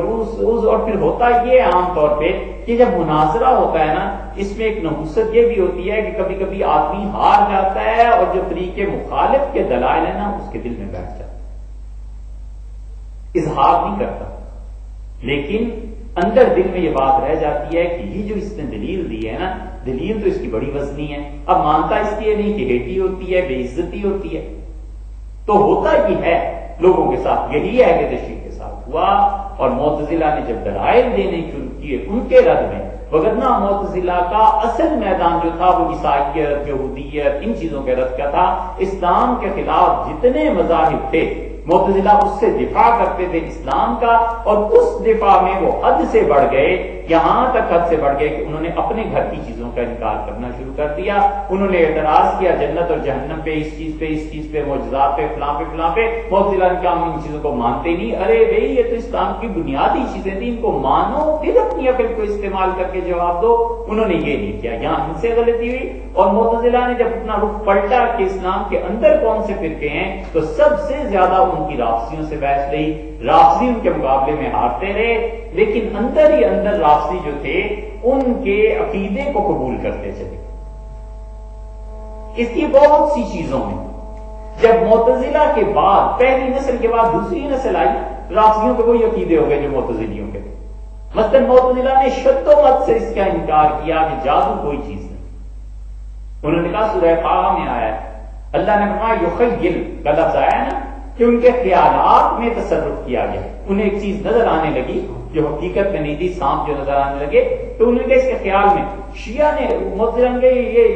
پھر ہوتا یہ عام طور پہ کہ جب مناظرہ ہوتا ہے نا اس میں ایک نحوست یہ بھی ہوتی ہے کہ کبھی کبھی آدمی ہار جاتا ہے اور جو فریق مخالف کے دلائل ہیں نا اس کے دل میں بیٹھ جاتا ہے، اظہار نہیں کرتا، لیکن اندر دل میں یہ بات رہ جاتی ہے کہ یہ جو اس نے دلیل دی ہے نا، دلیل تو اس کی بڑی وزنی ہے. اب مانتا اس لیے نہیں کہ ہیٹی ہوتی ہے، بے عزتی ہوتی ہے. تو ہوتا یہ ہے لوگوں کے ساتھ، یہی ہے کہ تشریح کے ساتھ ہوا. اور معتزلہ نے جب دلائل دینے شروع کیے ان کے رد میں، وگرنہ معتزلہ کا اصل میدان جو تھا وہ عیسائیت، یہودیت، ان چیزوں کے رد کا تھا. اسلام کے خلاف جتنے مذاہب تھے معتزلہ اس سے دفاع کرتے تھے اسلام کا، اور اس دفاع میں وہ حد سے بڑھ گئے، یہاں تک حد سے بڑھ گئے کہ انہوں نے اپنے گھر کی چیزوں کا انکار کرنا شروع کر دیا۔ انہوں نے اعتراض کیا جنت اور جہنم پہ، اس چیز پہ، اس چیز پہ، معجزات پہ، فلاں پہ فلاں پہ۔ معتزلہ نے کہا ہم ان چیزوں کو مانتے نہیں۔ ارے بھائی یہ تو اسلام کی بنیادی چیزیں تھیں، ان کو مانو پھر اپنی عقل کو استعمال کر کے جواب دو۔ انہوں نے یہ نہیں کیا، یہاں ان سے غلطی ہوئی۔ اور معتزلہ نے جب اپنا رخ پلٹا کہ اسلام کے اندر کون سے فرقے ہیں، تو سب سے زیادہ ان کی رافضیوں سے بحث رہی۔ رافضی ان کے مقابلے میں ہارتے رہے، لیکن اندر ہی اندر رافضی جو تھے ان کے عقیدے کو قبول کرتے چلے۔ اس کی بہت سی چیزوں میں جب معتزلہ کے بعد پہلی نسل کے بعد دوسری نسل آئی، رافضیوں کے وہی عقیدے ہو گئے جو معتزلیوں کے تھے۔ مثلاً معتزلہ نے شد و مت سے اس کا انکار کیا کہ جادو کوئی چیز نہیں۔ انہوں نے کہا سورہ طٰہٰ میں آیا ہے، اللہ نے فرمایا یخیل کا لفظ آیا ہے نا، کہ ان کے خیالات میں تصرف کیا گیا۔ انہیں ایک چیز نظر آنے لگی جو حقیقت میں نہیں تھی، سانپ جو نظر آنے لگے تو انہوں نے کہا اس کے خیال میں۔ شیعہ نے معتزلہ نے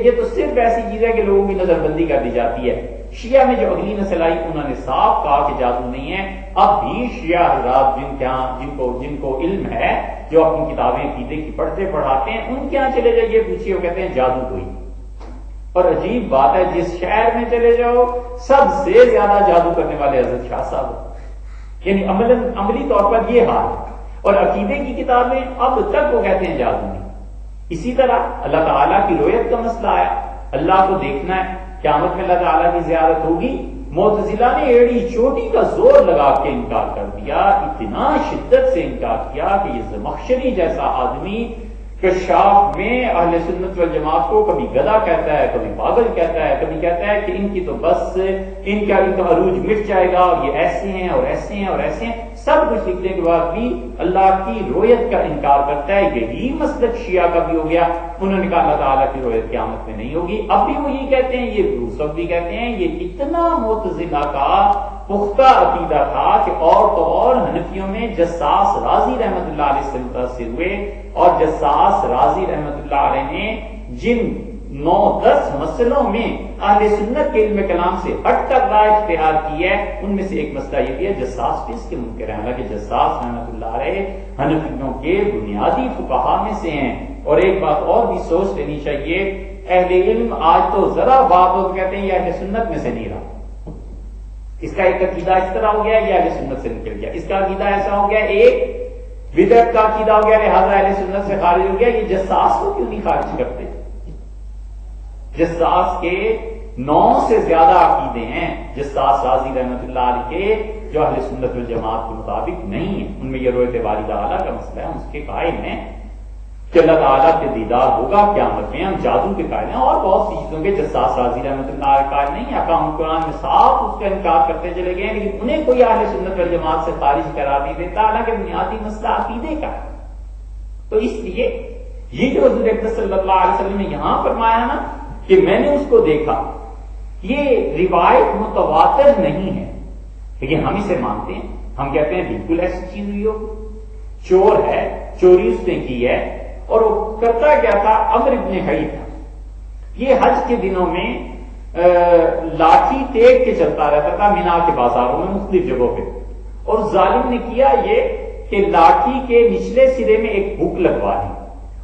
یہ تو صرف ایسی چیز ہے کہ لوگوں کی نظر بندی کر دی جاتی ہے۔ شیعہ میں جو اگلی نسل آئی انہوں نے صاف کہا کہ جادو نہیں ہے۔ اب بھی شیعہ حضرات جن کو علم ہے، جو اپنی کتابیں عقیدے کی پڑھتے پڑھاتے ہیں، ان کے یہاں چلے جائیے پوچھیے، وہ کہتے ہیں جادو کوئی۔ اور عجیب بات ہے، جس شہر میں چلے جاؤ سب سے زیادہ جادو کرنے والے حضرت شاہ صاحب، یعنی عملی طور پر یہ حال ہے۔ اور عقیدے کی کتابیں اب تک وہ کہتے ہیں جادو نہیں۔ اسی طرح اللہ تعالیٰ کی رؤیت کا مسئلہ آیا، اللہ کو دیکھنا ہے، قیامت میں اللہ تعالیٰ کی زیارت ہوگی۔ معتزلہ نے ایڑی چوٹی کا زور لگا کے انکار کر دیا، اتنا شدت سے انکار کیا کہ یہ زمخشری جیسا آدمی کشاف میں اہل سنت والجماعت کو کبھی گدھا کہتا ہے، کبھی پاگل کہتا ہے، کبھی کہتا ہے کہ ان کی تو بس ان کا عروج مٹ جائے گا، اور یہ ایسے ہیں اور ایسے ہیں اور ایسے ہیں۔ سب کچھ لکھنے کے بعد بھی اللہ کی رؤیت کا انکار کرتا ہے۔ یہی مسلک شیعہ کا بھی ہو گیا۔ انہوں نے کہا اللہ تعالیٰ کی رؤیت قیامت میں نہیں ہوگی، اب بھی وہ یہی کہتے ہیں، یہ اس وقت بھی کہتے ہیں۔ یہ اتنا معتزلہ کا پختہ عقیدہ تھا کہ اور تو اور حنفیوں میں جساس رازی رحمت اللہ علیہ سے متاثر ہوئے، اور جساس رازی رحمت اللہ علیہ نے جن 9-10 مسئلوں میں اہل سنت کے علم کلام سے ہٹ کر رائے اختیار کی ہے، ان میں سے ایک مسئلہ یہ بھی ہے جساس بھی اس کے منکر ہیں، حالانکہ جساس رحمت اللہ علیہ حنفیوں کے بنیادی فقہا میں سے ہیں۔ اور ایک بات اور بھی سوچ لینی چاہیے، اہل علم آج تو ذرا بات ہو تو کہتے ہیں یہ اہل سنت میں سے نہیں رہا، اس کا ایک عقیدہ اس طرح ہو گیا، یہ اہل سنت سے نکل گیا، اس کا عقیدہ ایسا ہو گیا، ایک بدعت کا عقیدہ ہو گیا، لہذا اہل سنت سے خارج ہو گیا۔ یہ جساس کو کیوں نہیں خارج کرتے؟ جساس کے 9 سے زیادہ عقیدے ہیں جساس رازی رحمت اللہ علیہ کے، جو اہل سنت والجماعت کے مطابق نہیں ہیں۔ ان میں یہ رؤیت باری تعالیٰ کا مسئلہ ہے، اس کے قائل ہیں کہ اللہ تعالیٰ کے دیدار ہوگا قیامت میں، ہم جادو کے قائل ہیں، اور بہت سی چیزوں کے جساس رازی رحمت اللہ علیہ قائل نہیں ہیں۔ احکام قرآن میں صاف اس کا انکار کرتے چلے گئے، لیکن انہیں کوئی اہل سنت والجماعت سے خارج قرار نہیں دیتا، حالانکہ بنیادی مسئلہ عقیدے کا ہے۔ تو اس لیے یہ جو حضور اکرم صلی اللہ علیہ وسلم نے یہاں فرمایا نا کہ میں نے اس کو دیکھا، یہ روایت متواتر نہیں ہے، لیکن ہم اسے مانتے ہیں۔ ہم کہتے ہیں بالکل ایسی چیز ہوئی ہو، چور ہے، چوری اس نے کی ہے، اور وہ کرتا کیا تھا، عمرو ابن حی تھا، یہ حج کے دنوں میں لاٹھی ٹیک کے چلتا رہتا تھا مینا کے بازاروں میں مختلف جگہوں پہ، اور ظالم نے کیا یہ کہ لاٹھی کے نچلے سرے میں ایک ہک لگوا دی،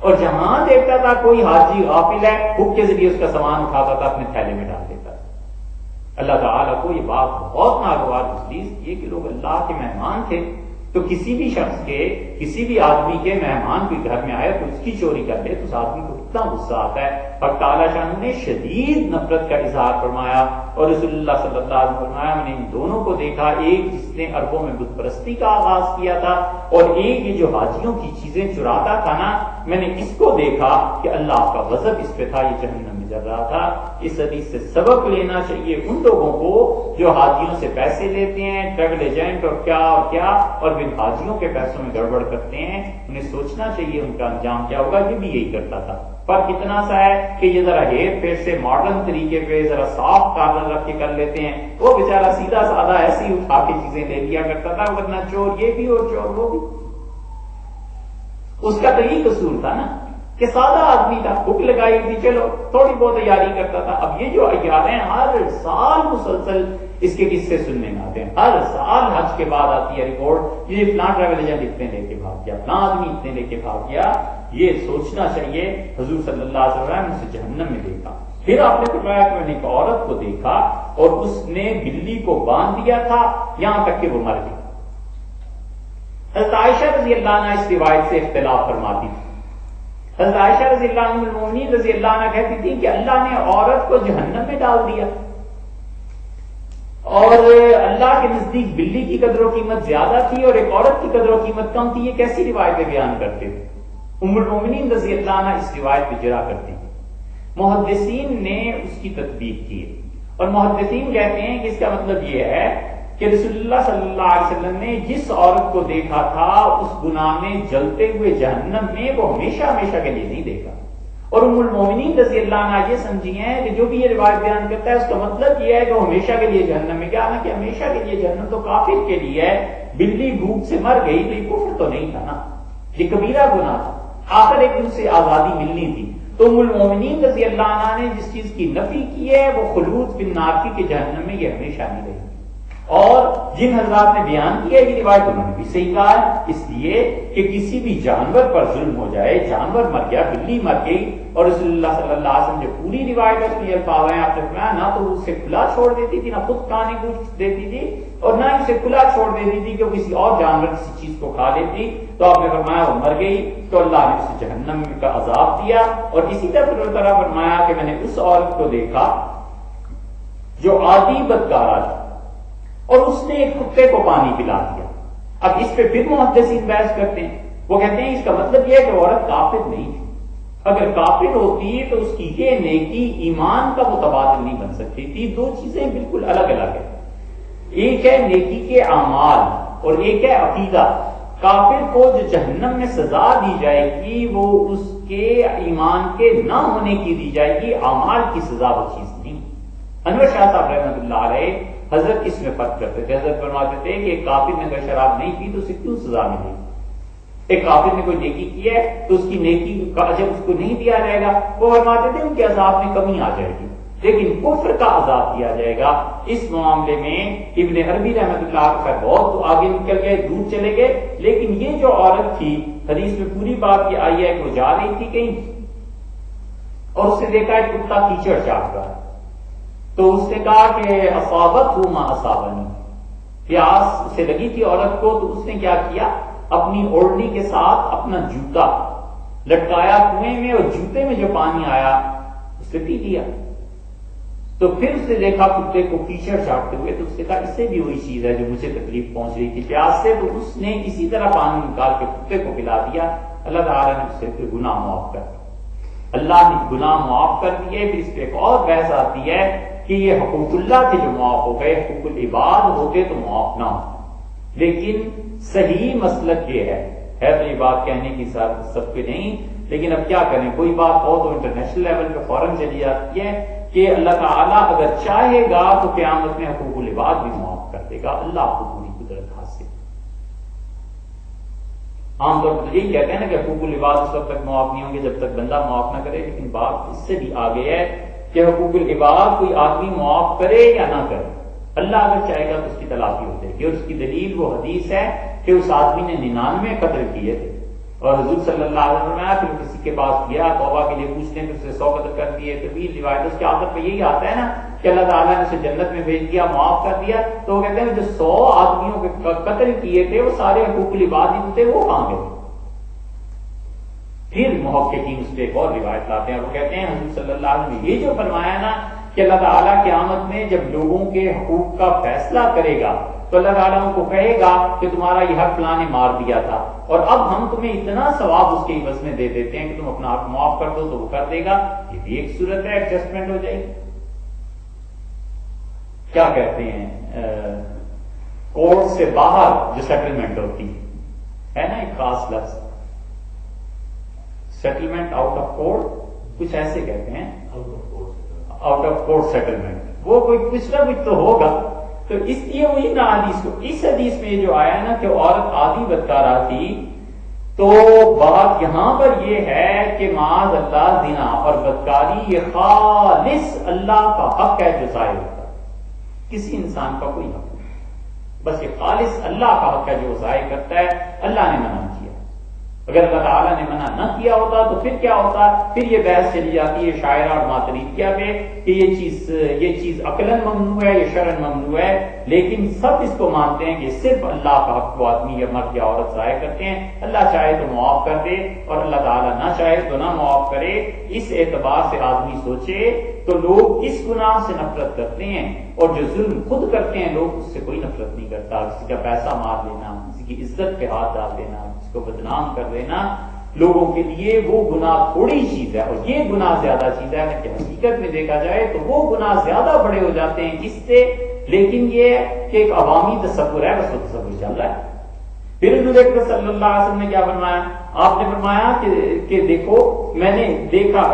اور جہاں دیکھتا تھا کوئی حاجی غافل ہے، ہک کے ذریعے اس کا سامان اٹھاتا تھا، اپنے تھیلے میں ڈال دیتا تھا۔ اللہ تعالیٰ کو یہ بات بہت ناگوار گزری یہ کہ لوگ اللہ کے مہمان تھے، تو کسی بھی شخص کے، کسی بھی آدمی کے مہمان کوئی گھر میں آئے تو اس کی چوری کر لے تو اس آدمی کو کتنا غصہ آتا ہے۔ اور تعالیٰ شان نے شدید نفرت کا اظہار فرمایا، اور رسول اللہ صلی اللہ علیہ وسلم فرمایا میں نے ان دونوں کو دیکھا، ایک جس نے عربوں میں بت پرستی کا آغاز کیا تھا، اور ایک یہ جو حاجیوں کی چیزیں چراتا تھا نا، میں نے اس کو دیکھا کہ اللہ کا غضب اس پہ تھا، یہ جہنم میں جل رہا تھا۔ اس حدیث سے سبق لینا چاہیے ان لوگوں کو جو حاجیوں سے پیسے لیتے ہیں، ٹریول ایجنٹ اور کیا اور پھر حاجیوں کے پیسوں میں گڑبڑ کرتے ہیں، انہیں سوچنا چاہیے ان کا انجام کیا ہوگا۔ یہ بھی یہی کرتا تھا، فرق اتنا سا ہے کہ یہ ذرا ہیر پھیر سے ماڈرن طریقے پہ ذرا صاف کارنر رکھ کے کر لیتے ہیں، وہ بیچارہ سیدھا سادہ ایسے ہی اٹھا کے چیزیں لے لیا کرتا تھا، ورنہ چور یہ بھی اور چور وہ بھی۔ اس کا تو یہی قصور تھا نا کہ سادہ آدمی تھا، بھوک لگائی تھی، چلو تھوڑی بہت عیاری کرتا تھا۔ اب یہ جو عیار ہیں ہر سال مسلسل اس کے قصے سننے میں آتے ہیں. ہر سال حج کے بعد آتی ہے رپورٹ، یہ فلاں ٹریول ایجنٹ اتنے لے کے بھاگ گیا، فلاں آدمی اتنے لے کے بھاگ گیا. یہ سوچنا چاہیے حضور صلی اللہ علیہ وسلم نے اسے جہنم میں دیکھا. پھر آپ نے فرمایا کہ میں نے ایک عورت کو دیکھا اور اس نے بلی کو باندھ دیا تھا یہاں تک کہ وہ مر گئی. حضرت عائشہ رضی اللہ عنہ اس روایت سے اختلاف فرماتی تھی. حضرت عائشہ رضی اللہ عنہ المؤمنین رضی اللہ عنہ کہتی تھی کہ اللہ نے عورت کو جہنم میں ڈال دیا اور اللہ کے نزدیک بلی کی قدر و قیمت زیادہ تھی اور ایک عورت کی قدر و قیمت کم تھی. یہ کیسی روایتیں بیان کرتے تھے؟ ام المؤمنین رضی اللہ عنہ اس روایت پہ جرا کرتی تھی. محدثین نے اس کی تطبیق کی اور محدثین کہتے ہیں کہ اس کا مطلب یہ ہے کہ رسول اللہ صلی اللہ علیہ وسلم نے جس عورت کو دیکھا تھا اس گناہ میں جلتے ہوئے جہنم میں وہ ہمیشہ ہمیشہ کے لیے نہیں دیکھا. اور ام المؤمنین رضی اللہ عنہ یہ سمجھی ہیں کہ جو بھی یہ روایت بیان کرتا ہے اس کا مطلب یہ ہے کہ وہ ہمیشہ کے لیے جہنم میں گیا. نا کہ ہمیشہ کے لیے جہنم تو کافر کے لیے ہے. بلی بھوک سے مر گئی تو یہ کفر تو نہیں تھا نا، یہ کبیرہ گناہ تھا. آخر ایک دن سے آزادی ملنی تھی. تو ام المؤمنین رضی اللہ عنہ نے جس چیز کی نفی کی ہے وہ خلود فی النار کی کہ جہنم میں یہ ہمیشہ نہیں رہی. اور جن حضرات نے بیان کیا یہ روایت انہوں نے بھی صحیح کہا ہے، اس لیے کہ کسی بھی جانور پر ظلم ہو جائے، جانور مر گیا، بلی مر گئی اور رسول اللہ صلی اللہ علیہ وسلم جو پوری روایت ہے اس میں یہ الفاظ ہیں آپ نے فرمایا نہ تو اسے کھلا چھوڑ دیتی تھی، نہ خود کھانے کو دیتی تھی اور نہ اسے کھلا چھوڑ دیتی تھی کہ کسی اور جانور کسی چیز کو کھا لیتی. تو آپ نے فرمایا وہ مر گئی تو اللہ نے اسے جہنم کا عذاب دیا. اور اسی طرح فرمایا کہ میں نے اس عورت کو دیکھا جو عادی بدکارہ تھی اور اس نے ایک کتے کو پانی پلا دیا. اب اس پہ پھر محدثین بحث کرتے ہیں. وہ کہتے ہیں اس کا مطلب یہ ہے کہ عورت کافر نہیں تھی. اگر کافر ہوتی تو اس کی یہ نیکی ایمان کا متبادل نہیں بن سکتی تھی. دو چیزیں بالکل الگ الگ ہیں. ایک ہے نیکی کے اعمال اور ایک ہے عقیدہ. کافر کو جو جہنم میں سزا دی جائے گی وہ اس کے ایمان کے نہ ہونے کی دی جائے گی، اعمال کی سزا وہ چیز نہیں. انور شاہ صاحب رحمۃ اللہ علیہ حضرت اس میں فرق کرتے تھے. حضرت فرماتے تھے کہ ایک کافر نے اگر شراب نہیں پی تو اسے کیوں سزا ملے گی؟ ایک کافر نے کوئی نیکی کی ہے تو اس کی نیکی کا اجر اس کو نہیں دیا جائے گا. وہ فرماتے تھے ان کے عذاب میں کمی آ جائے گی لیکن کفر کا عذاب دیا جائے گا. اس معاملے میں ابن عربی رحمۃ اللہ کا بہت آگے نکل گئے، دور چلے گئے. لیکن یہ جو عورت تھی حدیث میں پوری بات یہ آئی ہے کہ وہ جا رہی تھی کہیں اور اس نے دیکھا ایک کتا کیچڑ چاٹ رہا ہے تو اس نے کہا کہ اصابت ہوں ما اصابنی، پیاس اسے لگی تھی عورت کو. تو اس نے کیا کیا، اپنی اوڑھنی کے ساتھ اپنا جوتا لٹکایا کنویں میں اور جوتے میں جو پانی آیا اسے پی لیا. تو پھر اس نے دیکھا کتے کو کیچڑ چاٹتے ہوئے تو اس نے کہا اس سے بھی وہی چیز ہے جو مجھے تکلیف پہنچ رہی تھی پیاس سے. تو اس نے اسی طرح پانی نکال کے کتے کو پلا دیا. اللہ تعالیٰ نے اس سے پھر گناہ معاف کر دیا. اللہ نے گناہ معاف کر دیے. پھر اس پہ ایک اور بحث آتی ہے کہ یہ حقوق اللہ کے جو معاف ہو گئے، حقوق العباد ہوتے تو معاف نہ ہو. لیکن صحیح مسلک یہ ہے تو یہ بات کہنے کی سب پہ نہیں. لیکن اب کیا کریں، کوئی بات ہو تو انٹرنیشنل لیول پہ فوراً چلی جاتی ہے کہ اللہ تعالیٰ اگر چاہے گا تو قیامت میں حقوق العباد بھی معاف کر دے گا. اللہ کو پوری قدرت حاصل. عام طور پر یہی کہتے ہیں نا کہ حقوق العباد اس وقت تک معاف نہیں ہوں گے جب تک بندہ معاف نہ کرے. لیکن بات اس سے بھی آگے ہے کہ حقوق العباد کوئی آدمی معاف کرے یا نہ کرے، اللہ اگر چاہے گا تو اس کی تلافی ہو جائے گی. اور اس کی دلیل وہ حدیث ہے کہ اس آدمی نے 99 قتل کیے تھے اور حضور صلی اللہ علیہ وسلم نے پھر کسی کے پاس گیا توبہ کے لیے پوچھنے پھر اسے 100 قتل کر دیے. طویل روایت اس کے آخر پہ یہی آتا ہے نا کہ اللہ تعالیٰ نے اسے جنت میں بھیج دیا، معاف کر دیا. تو وہ کہتے ہیں جو 100 آدمیوں کے قتل کیے تھے وہ سارے حقوق العباد ہی تھے، وہ کہاں گئے؟ پھر محققین اس پہ ایک اور روایت لاتے ہیں اور وہ کہتے ہیں حضور صلی اللہ علیہ وسلم نے یہ جو فرمایا نا کہ اللہ تعالیٰ قیامت میں جب لوگوں کے حقوق کا فیصلہ کرے گا تو اللہ تعالیٰ ان کو کہے گا کہ تمہارا یہ حق فلاں نے مار دیا تھا اور اب ہم تمہیں اتنا ثواب اس کے عوض میں دے دیتے ہیں کہ تم اپنا حق معاف کر دو. تو وہ کر دے گا. یہ بھی ایک صورت ہے، ایڈجسٹمنٹ ہو جائے گی. کیا کہتے ہیں کورٹ سے باہر جو سیٹلمنٹ ہوتی ہے نا ایک خاص لفظ سیٹلمنٹ آؤٹ آف کورٹ، کچھ ایسے کہتے ہیں آؤٹ آف کورٹ سیٹلمنٹ. وہ کوئی کچھ نہ کچھ تو ہوگا. تو اس لیے وہی نا حدیث کو اس حدیث میں جو آیا نا کہ عورت عادی بدکارہ تھی تو بات یہاں پر یہ ہے کہ معاذ اللہ زنا اور بدکاری یہ خالص اللہ کا حق ہے جو ظاہر ہوتا ہے. کسی انسان کا کوئی حق نہیں، بس یہ خالص اللہ کا حق ہے جو ضائع کرتا ہے، اللہ نے منع کیا۔ اگر اللہ تعالیٰ نے منع نہ کیا ہوتا تو پھر کیا ہوتا؟ پھر یہ بحث چلی جاتی ہے شاعرہ اور ماتریدیہ پہ کہ یہ چیز عقلاً ممنوع ہے، یہ شرعاً ممنوع ہے، لیکن سب اس کو مانتے ہیں کہ صرف اللہ کا حق کو آدمی یا مرد یا عورت ضائع کرتے ہیں، اللہ چاہے تو معاف کر دے اور اللہ تعالیٰ نہ چاہے تو نہ معاف کرے۔ اس اعتبار سے آدمی سوچے تو لوگ اس گناہ سے نفرت کرتے ہیں، اور جو ظلم خود کرتے ہیں لوگ اس سے کوئی نفرت نہیں کرتا۔ کسی کا پیسہ مار لینا، کسی کی عزت پہ ہاتھ ڈال دینا، کو بدنام کر دینا، لوگوں کے لیے وہ گناہ تھوڑی چیز ہے، اور یہ گناہ زیادہ چیز ہے کہ حقیقت میں دیکھا جائے تو وہ گناہ زیادہ بڑے ہو جاتے ہیں اس سے، لیکن یہ کہ ایک عوامی تصور ہے، بس وہ تصور چل رہا ہے۔ پھر حضور اکرم صلی اللہ علیہ وسلم نے کیا فرمایا؟ آپ نے فرمایا کہ دیکھو میں نے دیکھا،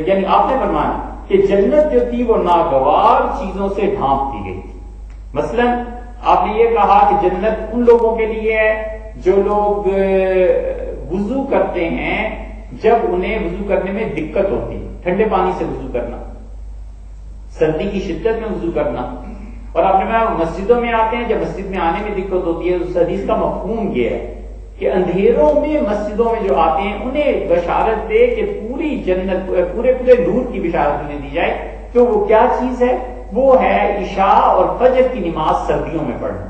یعنی آپ نے فرمایا کہ جنت جو تھی وہ ناگوار چیزوں سے ڈھانپ دی گئی تھی۔ مثلا آپ نے یہ کہا کہ جنت ان لوگوں کے لیے ہے جو لوگ وضو کرتے ہیں جب انہیں وضو کرنے میں دقت ہوتی ہے، ٹھنڈے پانی سے وضو کرنا، سردی کی شدت میں وضو کرنا، اور آپ نے کہا مسجدوں میں آتے ہیں جب مسجد میں آنے میں دقت ہوتی ہے۔ اس حدیث کا مفہوم یہ ہے کہ اندھیروں میں مسجدوں میں جو آتے ہیں انہیں بشارت دے کہ پوری جنت، پورے نور کی بشارت انہیں دی جائے، تو وہ کیا چیز ہے؟ وہ ہے عشاء اور فجر کی نماز سردیوں میں پڑھنا،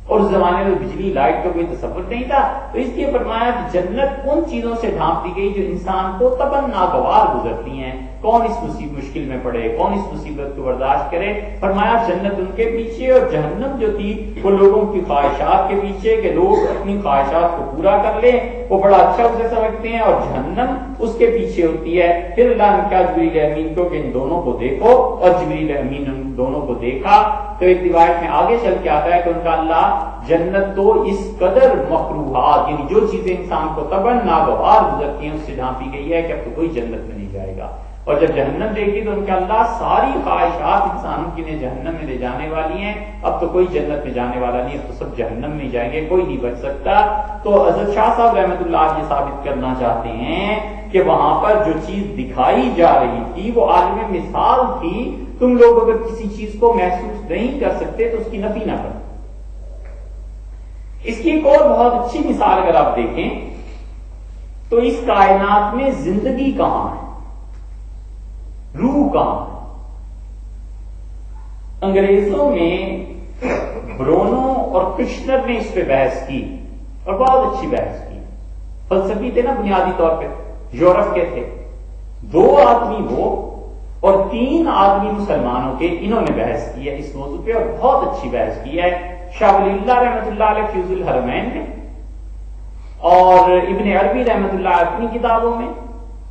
اور اس زمانے میں بجلی لائٹ کا کوئی تصور نہیں تھا، تو اس لیے فرمایا کہ جنت ان چیزوں سے ڈھانپ دی گئی جو انسان کو طبعاً ناگوار گزرتی ہیں۔ کون اس مشکل میں پڑے، کون اس مصیبت کو برداشت کرے؟ فرمایا جنت ان کے پیچھے، اور جہنم جو تھی وہ لوگوں کی خواہشات کے پیچھے، کہ لوگ اپنی خواہشات کو پورا کر لیں، وہ بڑا اچھا اسے سمجھتے ہیں، اور جہنم اس کے پیچھے ہوتی ہے۔ پھر اللہ نے کہا جبریل امین کو کہ ان دونوں کو دیکھو، اور جبریل امین ان دونوں کو دیکھا تو ایک روایت میں آگے چل کے آتا ہے کہ ان کا اللہ جنت تو اس قدر مکروہات، یعنی جو چیزیں انسان کو طبعاً ناگوار گزرتی ہیں اس سے ڈھانپی گئی ہے کہ اب تو کوئی جنت میں نہیں جائے گا، اور جب جہنم دیکھی تو ان کا اللہ ساری خواہشات انسانوں کی نے جہنم میں لے جانے والی ہیں، اب تو کوئی جنت میں جانے والا نہیں، اب تو سب جہنم میں جائیں گے، کوئی نہیں بچ سکتا۔ تو حضرت شاہ صاحب رحمۃ اللہ یہ ثابت کرنا چاہتے ہیں کہ وہاں پر جو چیز دکھائی جا رہی تھی وہ عالم مثال تھی، تم لوگ اگر کسی چیز کو محسوس نہیں کر سکتے تو اس کی نفی نہ کرو۔ اس کی ایک اور بہت اچھی مثال اگر آپ دیکھیں تو اس کائنات میں زندگی کہاں ہے، روح کہاں ہے؟ انگریزوں میں برونو اور کرشنر نے اس پہ بحث کی، اور بہت اچھی بحث کی۔ فلسفی تھے نا بنیادی طور پہ، یورپ کے تھے، 2 آدمی وہ اور 3 آدمی مسلمانوں کے، انہوں نے بحث کی ہے اس موضوع پہ، اور بہت اچھی بحث کی ہے۔ شاہ ولی اللہ رحمۃ اللہ علیہ فیوز الحرمین میں، اور ابن عربی رحمۃ اللہ اپنی کتابوں میں،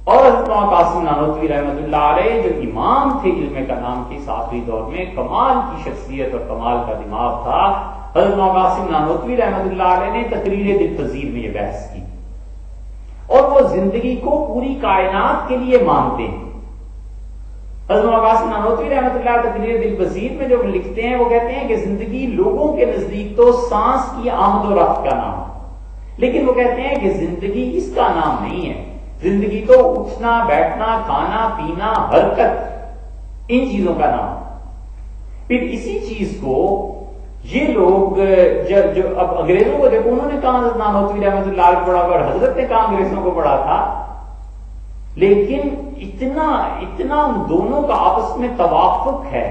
اور حضرت قاسم نانوتوی رحمۃ اللہ علیہ جو امام تھے علم کلام کے آخری دور میں، کمال کی شخصیت اور کمال کا دماغ تھا، حضرت قاسم نانوتوی رحمۃ اللہ علیہ نے تقریر دلپذیر میں یہ بحث کی، اور وہ زندگی کو پوری کائنات کے لیے مانتے ہیں۔ حضرت قاسم نانوتوی رحمۃ اللہ تقریر دلپذیر میں جو لکھتے ہیں وہ کہتے ہیں کہ زندگی لوگوں کے نزدیک تو سانس کی آمد و رفت کا نام ہے، لیکن وہ کہتے ہیں کہ زندگی اس کا نام نہیں ہے، زندگی تو اٹھنا بیٹھنا کھانا پینا حرکت ان چیزوں کا نام ہے۔ پھر اسی چیز کو یہ لوگ جو اب انگریزوں کو دیکھو، انہوں نے کہا حضرت نانوتوی رحمۃ اللہ علیہ پڑھا، اور حضرت نے کہا انگریزوں کو پڑھا تھا، لیکن اتنا ان دونوں کا آپس میں توافق ہے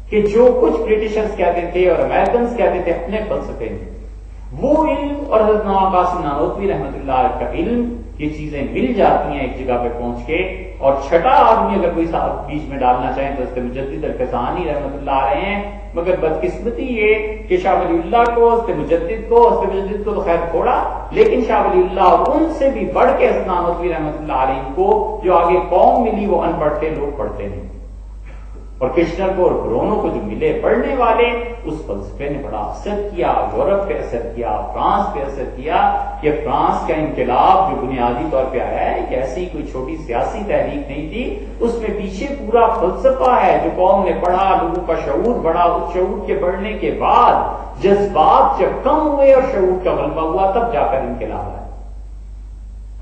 کہ جو کچھ برٹشرز کہتے تھے اور امریکنز کہتے تھے اپنے فلسفے میں، وہ علم اور حضرت قاسم نانوتوی رحمۃ اللہ علیہ کا علم، یہ چیزیں مل جاتی ہیں ایک جگہ پہ پہنچ کے۔ اور چھٹا آدمی اگر کوئی صاحب بیچ میں ڈالنا چاہیں تو حضرت مجدد الفسانی رحمۃ اللہ علیہ ہیں، مگر بدقسمتی یہ کہ شاہ ولی اللہ کو، حضرت مجدد کو تو خیر تھوڑا، لیکن شاہ ولی اللہ اور ان سے بھی بڑھ کے حضرت نانوتوی رحمۃ اللہ علیہ کو جو آگے قوم ملی وہ ان پڑھ تھے، لوگ پڑھتے نہیں، اور کرشنر کو اور برونو کو جو ملے پڑھنے والے، اس فلسفے نے بڑا اثر کیا، یورپ پہ اثر کیا، فرانس پہ اثر کیا۔ یہ فرانس کا انقلاب جو بنیادی طور پہ آیا ہے کہ ایسی کوئی چھوٹی سیاسی تحریک نہیں تھی، اس میں پیچھے پورا فلسفہ ہے جو قوم نے پڑھا، لوگوں کا شعور بڑھا، اس شعور کے بڑھنے کے بعد جذبات جب کم ہوئے اور شعور کا غلبہ ہوا تب جا کر انقلاب آیا۔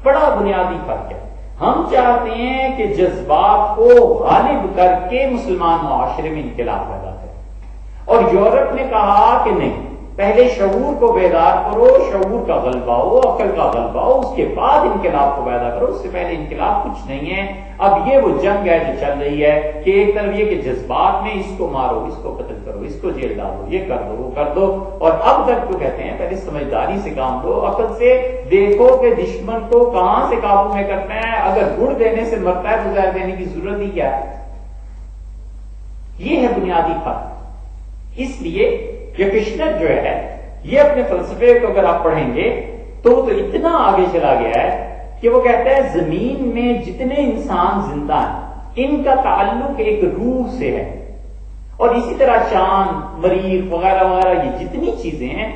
بڑا بنیادی فرق ہے۔ ہم چاہتے ہیں کہ جذبات کو غالب کر کے مسلمان معاشرے میں انقلاب پیدا کریں، اور یورپ نے کہا کہ نہیں، پہلے شعور کو بیدار کرو، شعور کا غلبہ ہو، عقل کا غلبہ ہو، اس کے بعد انقلاب کو پیدا کرو، اس سے پہلے انقلاب کچھ نہیں ہے۔ اب یہ وہ جنگ ہے جو چل رہی ہے کہ ایک طرف یہ کہ جذبات میں اس کو مارو، اس کو قتل کرو، اس کو جیل ڈالو، یہ کر دو، وہ کر دو، اور اب تک تو کہتے ہیں پہلے سمجھداری سے کام لو، عقل سے دیکھو کہ دشمن کو کہاں سے قابو میں کرنا ہے، اگر گڑ دینے سے مرتا ہے تو زہر دینے کی ضرورت ہی کیا ہے۔ یہ ہے بنیادی فرق۔ اس لیے یہ کشنر جو ہے یہ اپنے فلسفے کو اگر آپ پڑھیں گے تو اتنا آگے چلا گیا ہے کہ وہ کہتا ہے زمین میں جتنے انسان زندہ ہیں ان کا تعلق ایک روح سے ہے، اور اسی طرح چاند، مریخ وغیرہ وغیرہ یہ جتنی چیزیں ہیں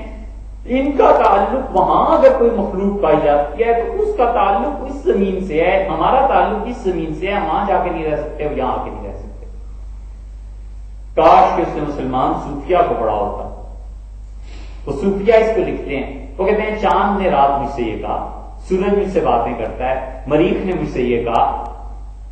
ان کا تعلق وہاں اگر کوئی مخلوق پائی جاتی ہے تو اس کا تعلق اس زمین سے ہے، ہمارا تعلق اس زمین سے ہے، ہم وہاں جا کے نہیں رہ سکتے اور یہاں آ کے نہیں رہ سکتے۔ کاش کہ اس نے مسلمان صوفیہ کو پڑھا ہوتا۔ وہ صوفیہ اس کو لکھتے ہیں، وہ کہتے ہیں چاند نے رات مجھ سے یہ کہا، سورج مجھ سے باتیں کرتا ہے، مریخ نے مجھ سے یہ کہا۔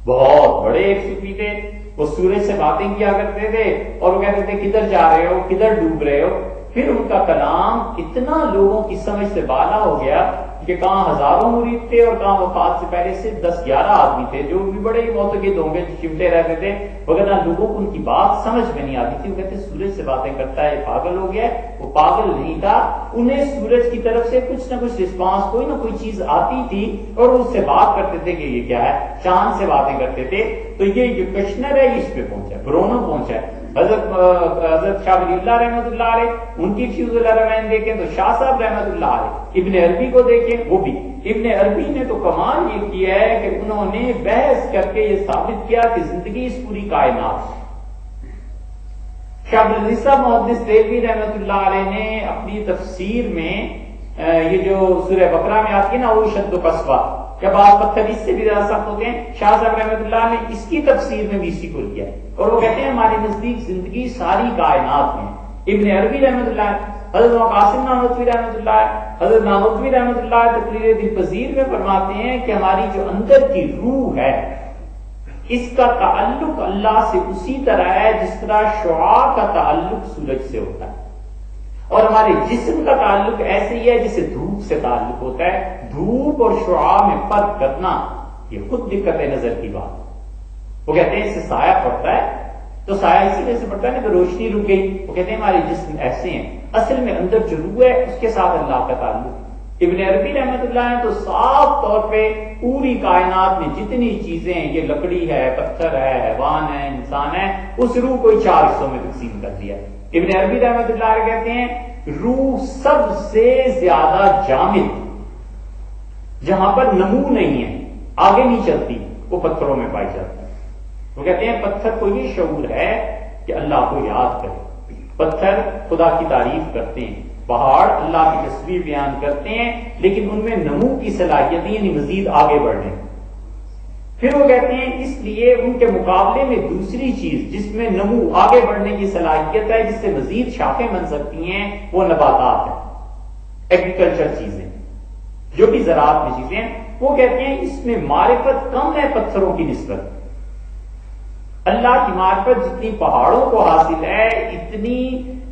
بہت بڑے ایک صوفی تھے، وہ سورج سے باتیں کیا کرتے تھے اور وہ کہتے تھے کدھر جا رہے ہو، کدھر ڈوب رہے ہو۔ پھر ان کا کلام اتنا لوگوں کی سمجھ سے بالا ہو گیا کہ کہاں ہزاروں مرید تھے اور کہاں وفات سے پہلے صرف 10-11 آدمی تھے جو بھی بڑے معتقد ہوں گے، چمٹے رہتے تھے، وغیرہ لوگوں کو ان کی بات سمجھ میں نہیں آتی تھی۔ وہ کہتے سورج سے باتیں کرتا ہے، یہ پاگل ہو گیا۔ وہ پاگل نہیں تھا، انہیں سورج کی طرف سے کچھ نہ کچھ رسپانس، کوئی نہ کوئی چیز آتی تھی اور وہ اس سے بات کرتے تھے کہ یہ کیا ہے، چاند سے باتیں کرتے تھے۔ تو یہ جو کشنر ہے اس پہ پہنچا، برونو پہنچا ہے۔ حضرت شاہ ولی اللہ رحمۃ اللہ علیہ، ان کی فیوز الرحمین دیکھیں تو شاہ صاحب رحمۃ اللہ علیہ، ابن عربی کو دیکھیں، وہ بھی ابن عربی نے تو کمال یہ کیا ہے کہ انہوں نے بحث کر کے یہ ثابت کیا کہ زندگی اس پوری کائنات۔ شاہ عبدالعزیز صاحب محدث دہلوی رحمۃ اللہ علیہ نے اپنی تفسیر میں یہ جو سورہ بقرہ میں آتی ہے نا، وہ شد و قصبہ، کہ بعض پتھر اس سے بھی زیادہ سخت ہوتے ہیں، شاہ صاحب رحمۃ اللہ نے اس کی تفسیر میں بھی اسی کو لیا ہے، اور وہ کہتے ہیں ہمارے نزدیک زندگی ساری کائنات میں۔ ابن عربی رحمۃ اللہ، حضرت قاسم نانوتوی رحمۃ اللہ، حضرت نانوتوی رحمۃ اللہ تقریر دل پذیر میں فرماتے ہیں کہ ہماری جو اندر کی روح ہے اس کا تعلق اللہ سے اسی طرح ہے جس طرح شعاع کا تعلق سورج سے ہوتا ہے، اور ہمارے جسم کا تعلق ایسے ہی ہے جسے دھوپ سے تعلق ہوتا ہے۔ دھوپ اور شعاع میں فرق کرنا یہ خود دقت نظر کی بات ہے۔ وہ کہتے ہیں اس سے سایہ پڑتا ہے تو سایہ اسی وجہ سے پڑتا ہے نا کہ روشنی رک گئی۔ وہ کہتے ہیں ہمارے جسم ایسے ہیں، اصل میں اندر جو روح ہے اس کے ساتھ اللہ کا تعلق۔ ابن عربی رحمۃ اللہ نے تو صاف طور پہ پوری کائنات میں جتنی چیزیں، یہ لکڑی ہے، پتھر ہے، حیوان ہے، انسان ہے، اس روح کو 4 حصوں میں تقسیم کر دیا۔ ابن عربی رحمۃ اللہ علیہ کہتے ہیں روح سب سے زیادہ جامد، جہاں پر نمو نہیں ہے، آگے نہیں چلتی، وہ پتھروں میں پائی جاتی ہے۔ وہ کہتے ہیں پتھر کو یہ شعور ہے کہ اللہ کو یاد کرے، پتھر خدا کی تعریف کرتے ہیں، پہاڑ اللہ کی تصویر بیان کرتے ہیں، لیکن ان میں نمو کی صلاحیت یعنی مزید آگے بڑھنے۔ پھر وہ کہتے ہیں اس لیے ان کے مقابلے میں دوسری چیز جس میں نمو آگے بڑھنے کی صلاحیت ہے، جس سے مزید شاخیں بن سکتی ہیں، وہ نباتات ہیں، ایگریکلچر چیزیں، جو بھی زراعت میں چیزیں ہیں۔ وہ کہتے ہیں اس میں معرفت کم ہے پتھروں کی نسبت۔ اللہ کی معرفت جتنی پہاڑوں کو حاصل ہے اتنی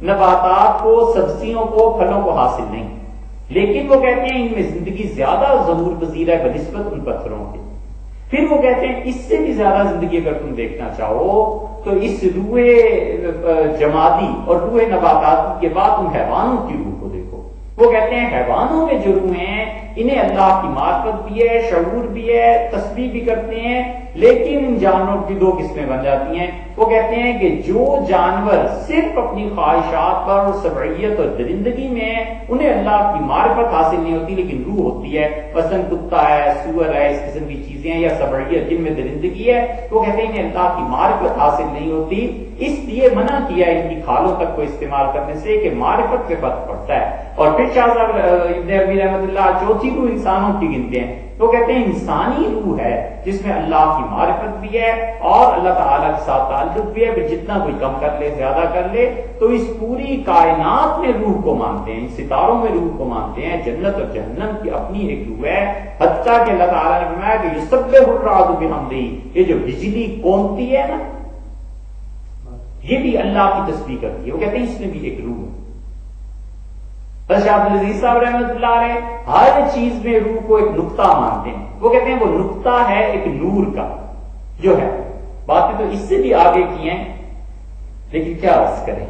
نباتات کو، سبزیوں کو، پھلوں کو حاصل نہیں، لیکن وہ کہتے ہیں ان میں زندگی زیادہ ظہور پذیر ہے بنسبت ان پتھروں کے۔ پھر وہ کہتے ہیں اس سے بھی زیادہ زندگی اگر تم دیکھنا چاہو تو اس روح جمادی اور روح نباتاتی کے بعد تم حیوانوں کی روح کو دیکھو۔ وہ کہتے ہیں حیوانوں میں جو روح ہیں انہیں اللہ کی معرفت بھی ہے، شعور بھی ہے، تسبیح بھی کرتے ہیں، لیکن ان جانوروں کی 2 قسمیں بن جاتی ہیں۔ وہ کہتے ہیں کہ جو جانور صرف اپنی خواہشات پر اور سبعیت اور درندگی میں انہیں اللہ کی معرفت حاصل نہیں ہوتی لیکن روح ہوتی ہے، مثلا کتا ہے، سور ہے، اس قسم کی چیزیں ہیں، یا سبعیت جن میں درندگی ہے، وہ کہتے ہیں انہیں اللہ کی معرفت حاصل نہیں ہوتی، اس لیے منع کیا ان کی کھالوں تک کو استعمال کرنے سے کہ معرفت پہ فرق پڑتا ہے۔ اور پھر شاہ صاحب ابن عربی رحمۃ اللہ چوتھی روح انسانوں کی گنتے ہیں، وہ کہتے ہیں انسانی روح ہے جس میں اللہ کی معرفت بھی ہے اور اللہ تعالیٰ کے ساتھ تعلق بھی ہے، پھر جتنا کوئی کم کر لے، زیادہ کر لے، تو اس پوری کائنات میں روح کو مانتے ہیں، ستاروں میں روح کو مانتے ہیں، جنت اور جہنم کی اپنی ایک روح ہے، حتیٰ کہ اللہ تعالیٰ نے فرمایا کہ یسبح الرعد بحمدہ، یہ جو بجلی کونتی ہے نا، یہ بھی اللہ کی تسبیح کرتی ہے. وہ کہتے ہیں اس میں بھی ایک روح ہے. شاہ عبدالعزیز صاحب رحمۃ اللہ علیہ ہر چیز میں روح کو ایک نقطہ مانتے ہیں. وہ کہتے ہیں وہ نقطہ ہے ایک نور کا جو ہے. باتیں تو اس سے بھی آگے کی ہیں لیکن کیا عرض کریں,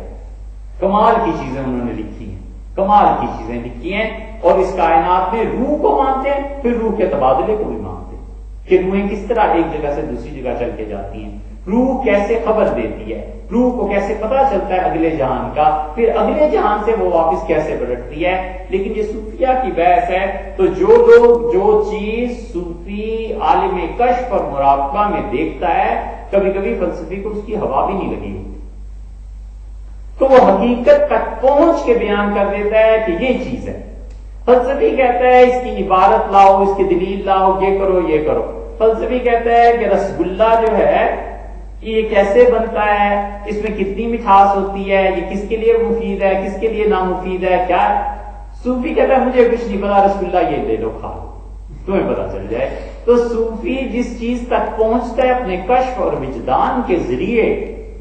کمال کی چیزیں انہوں نے لکھی ہیں, کمال کی چیزیں لکھی ہیں. اور اس کائنات میں روح کو مانتے ہیں, پھر روح کے تبادلے کو بھی مانتے ہیں کہ روحیں کس طرح ایک جگہ سے دوسری جگہ چل کے جاتی ہیں, روح کیسے خبر دیتی ہے, روح کو کیسے پتا چلتا ہے اگلے جہان کا, پھر اگلے جہان سے وہ واپس کیسے پلٹتی ہے. لیکن یہ صوفیہ کی بحث ہے. تو جو لوگ جو چیز صوفی عالم کشف اور مراقبہ میں دیکھتا ہے, کبھی کبھی فلسفی کو اس کی ہوا بھی نہیں لگی ہوتی, تو وہ حقیقت تک پہنچ کے بیان کر دیتا ہے کہ یہ چیز ہے. فلسفی کہتا ہے اس کی عبارت لاؤ, اس کی دلیل لاؤ, یہ کرو یہ کرو. فلسفی کہتا ہے کہ رسگلہ جو ہے یہ کیسے بنتا ہے, اس میں کتنی مٹھاس ہوتی ہے, یہ کس کے لیے مفید ہے, کس کے لیے نامفید ہے, کیا ہے. صوفی کہتا ہے مجھے کچھ نہیں پتا, رسگلہ یہ لے لو کھا لو, تمہیں پتا چل جائے. تو صوفی جس چیز تک پہنچتا ہے اپنے کشف اور وجدان کے ذریعے,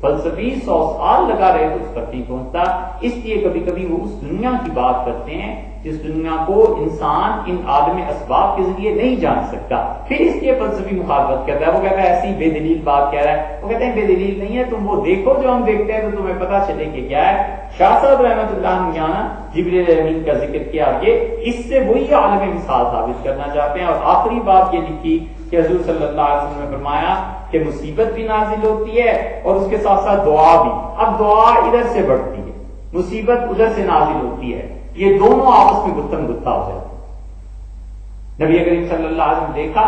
فلسفی 100 سال لگا رہے تو اس تک نہیں پہنچتا. اس لیے کبھی کبھی وہ اس دنیا کی بات کرتے ہیں جس دنیا کو انسان ان عالم اسباب کے ذریعے نہیں جان سکتا. پھر اس لیے فلسفی مخالفت کرتا ہے. وہ کہتا ہے ایسی بے دلیل بات کہہ رہا ہے. وہ کہتے ہیں بے دلیل نہیں ہے, تم وہ دیکھو جو ہم دیکھتے ہیں تو تمہیں پتا چلے کہ کیا ہے. شاہ صاحب رحمۃ اللہ نے یہاں جبریل امین کا ذکر کیا کہ اس سے وہی عالم مثال ثابت کرنا چاہتے ہیں. اور آخری بات یہ لکھی کہ حضور صلی اللہ علیہ وسلم نے فرمایا کہ مصیبت بھی نازل ہوتی ہے اور اس کے ساتھ ساتھ دعا بھی. اب دعا ادھر سے بڑھتی ہے, مصیبت ادھر سے نازل ہوتی ہے, یہ دونوں آپس میں گتھم گتھا ہو جاتے ہیں. نبی کریم صلی اللہ علیہ وسلم نے دیکھا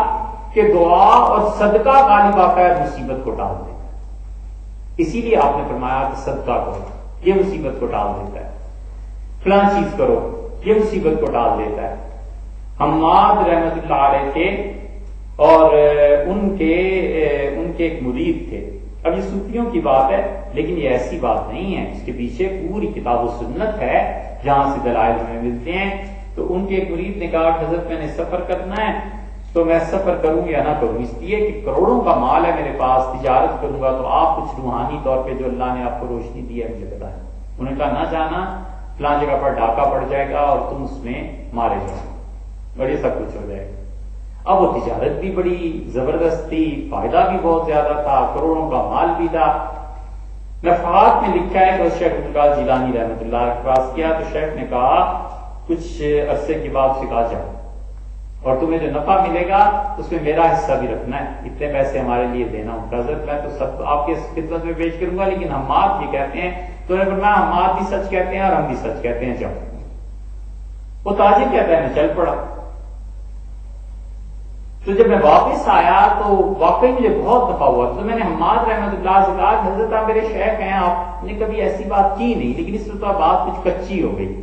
کہ دعا اور صدقہ غالب آتا ہے مصیبت کو ٹال دیتا ہے. اسی لیے آپ نے فرمایا کہ صدقہ کرو, یہ مصیبت کو ٹال دیتا ہے. فلاں چیز کرو, یہ مصیبت کو ٹال دیتا ہے. حماد رحمۃ اللہ علیہ تھے اور ان کے ایک مرید تھے. اب یہ صوفیوں کی بات ہے لیکن یہ ایسی بات نہیں ہے, اس کے پیچھے پوری کتاب و سنت ہے جہاں سے دلائل ہمیں ملتے ہیں. تو ان کے ایک مرید نے کہا کہ حضرت میں نے سفر کرنا ہے تو میں سفر کروں یا نہ کروں, اس لیے کہ کروڑوں کا مال ہے میرے پاس, تجارت کروں گا, تو آپ کچھ روحانی طور پہ جو اللہ نے آپ کو روشنی دی ہے مجھے بتائیں. انہوں نے کہا نہ جانا, فلاں جگہ پر ڈاکہ پڑ جائے گا اور تم اس میں مارے جاؤ اور یہ سب کچھ ہو جائے گا. اب وہ تجارت بھی بڑی زبردست تھی, فائدہ بھی بہت زیادہ تھا, کروڑوں کا مال بھی تھا. نفحات میں لکھا ہے کہ اس شیخ عبدالقادر جیلانی رحمۃ اللہ کے پاس کیا تو شیخ نے کہا کچھ عرصے کے بعد سکھا جاؤ اور تمہیں جو نفع ملے گا اس میں میرا حصہ بھی رکھنا ہے, اتنے پیسے ہمارے لیے دینا. حضرت میں تو سب آپ کے خدمت میں پیش کروں گا لیکن حماد یہ کہتے ہیں. تو نے فرمایا حماد بھی سچ کہتے ہیں اور ہم بھی سچ کہتے ہیں, جاؤ. وہ تاجر کہتا ہے میں چل پڑا. تو جب میں واپس آیا تو واقعی مجھے بہت دفعہ ہوا. تو میں نے حماد رحمۃ اللہ سے کہا حضرت آپ میرے شیخ ہیں, آپ نے کبھی ایسی بات کی نہیں لیکن اس وقت بات کچھ کچی ہو گئی.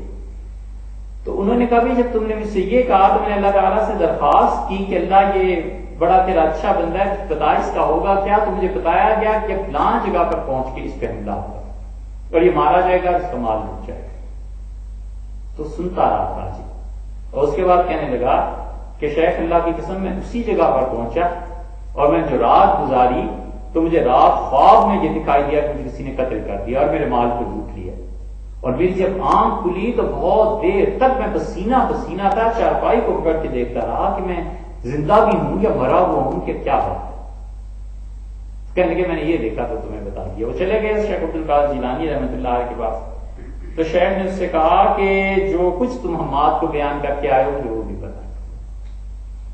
تو انہوں نے کہا جب تم نے مجھ سے یہ کہا تو میں نے اللہ تعالیٰ سے درخواست کی کہ اللہ یہ بڑا تیرا اچھا بندہ ہے, بتا اس کا ہوگا کیا. تو مجھے بتایا گیا کہ فلاں جگہ پر پہنچ کے اس پہ حملہ ہوگا اور یہ مارا جائے گا, اس کا مال لوٹ جائے گا. تو سنتا رہا تھا جی. اور اس کے بعد کہنے لگا کہ شیخ اللہ کی قسم میں اسی جگہ پر پہنچا اور میں جو رات گزاری تو مجھے رات خواب میں یہ دکھائی دیا کہ مجھے کسی نے قتل کر دیا اور میرے مال کو لوٹ لیا. اور میری جب آنکھ کھلی تو بہت دیر تک میں پسینہ پسینہ تھا, چارپائی کو پکڑ کے دیکھتا رہا کہ میں زندہ بھی ہوں یا مرا ہوا ہوں کہ کیا بات ہے. کہنے لگے میں نے یہ دیکھا تو تمہیں بتا دیا. وہ چلے گئے شیخ عبدالقادر جیلانی رحمۃ اللہ کے پاس. تو شیخ نے اس سے کہا کہ جو کچھ تم حماد کو بیان کر کے آئے ہو مجھے وہ بھی پتا,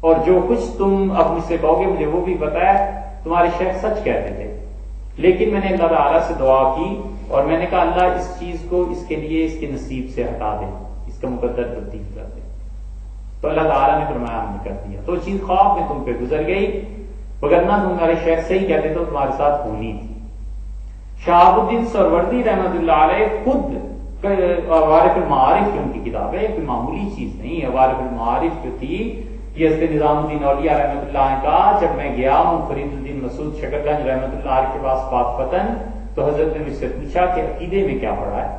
اور جو کچھ تم اب مجھ سے کہو گے مجھے وہ بھی پتا ہے. تمہارے شیخ سچ کہتے تھے لیکن میں نے اللہ تعالیٰ سے دعا کی اور میں نے کہا اللہ اس چیز کو اس کے لیے اس کے نصیب سے ہٹا دے, اس کا مقدر تبدیل کر دے. تو اللہ تعالیٰ نے فرمایا ہم نے کر دیا. تو چیز خواب میں تم پہ گزر گئی, وگرنہ تمہارے شیخ صحیح کہتے تو تمہارے ساتھ ہونی تھی. شہاب الدین سروردی رحمۃ اللہ علیہ خود عوارف المعارف کی ان کی کتاب ہے, کوئی معمولی چیز نہیں. عوارف المعارف جو تھی یہ حضرت نظام الدین اولیاء رحمۃ اللہ نے کہا جب میں گیا ہوں فرید الدین مسعود شکرگنج رحمۃ اللہ علیہ کے پاس پاک فتن, تو حضرت نے مجھ سے پوچھا کہ عقیدے میں کیا پڑھا ہے.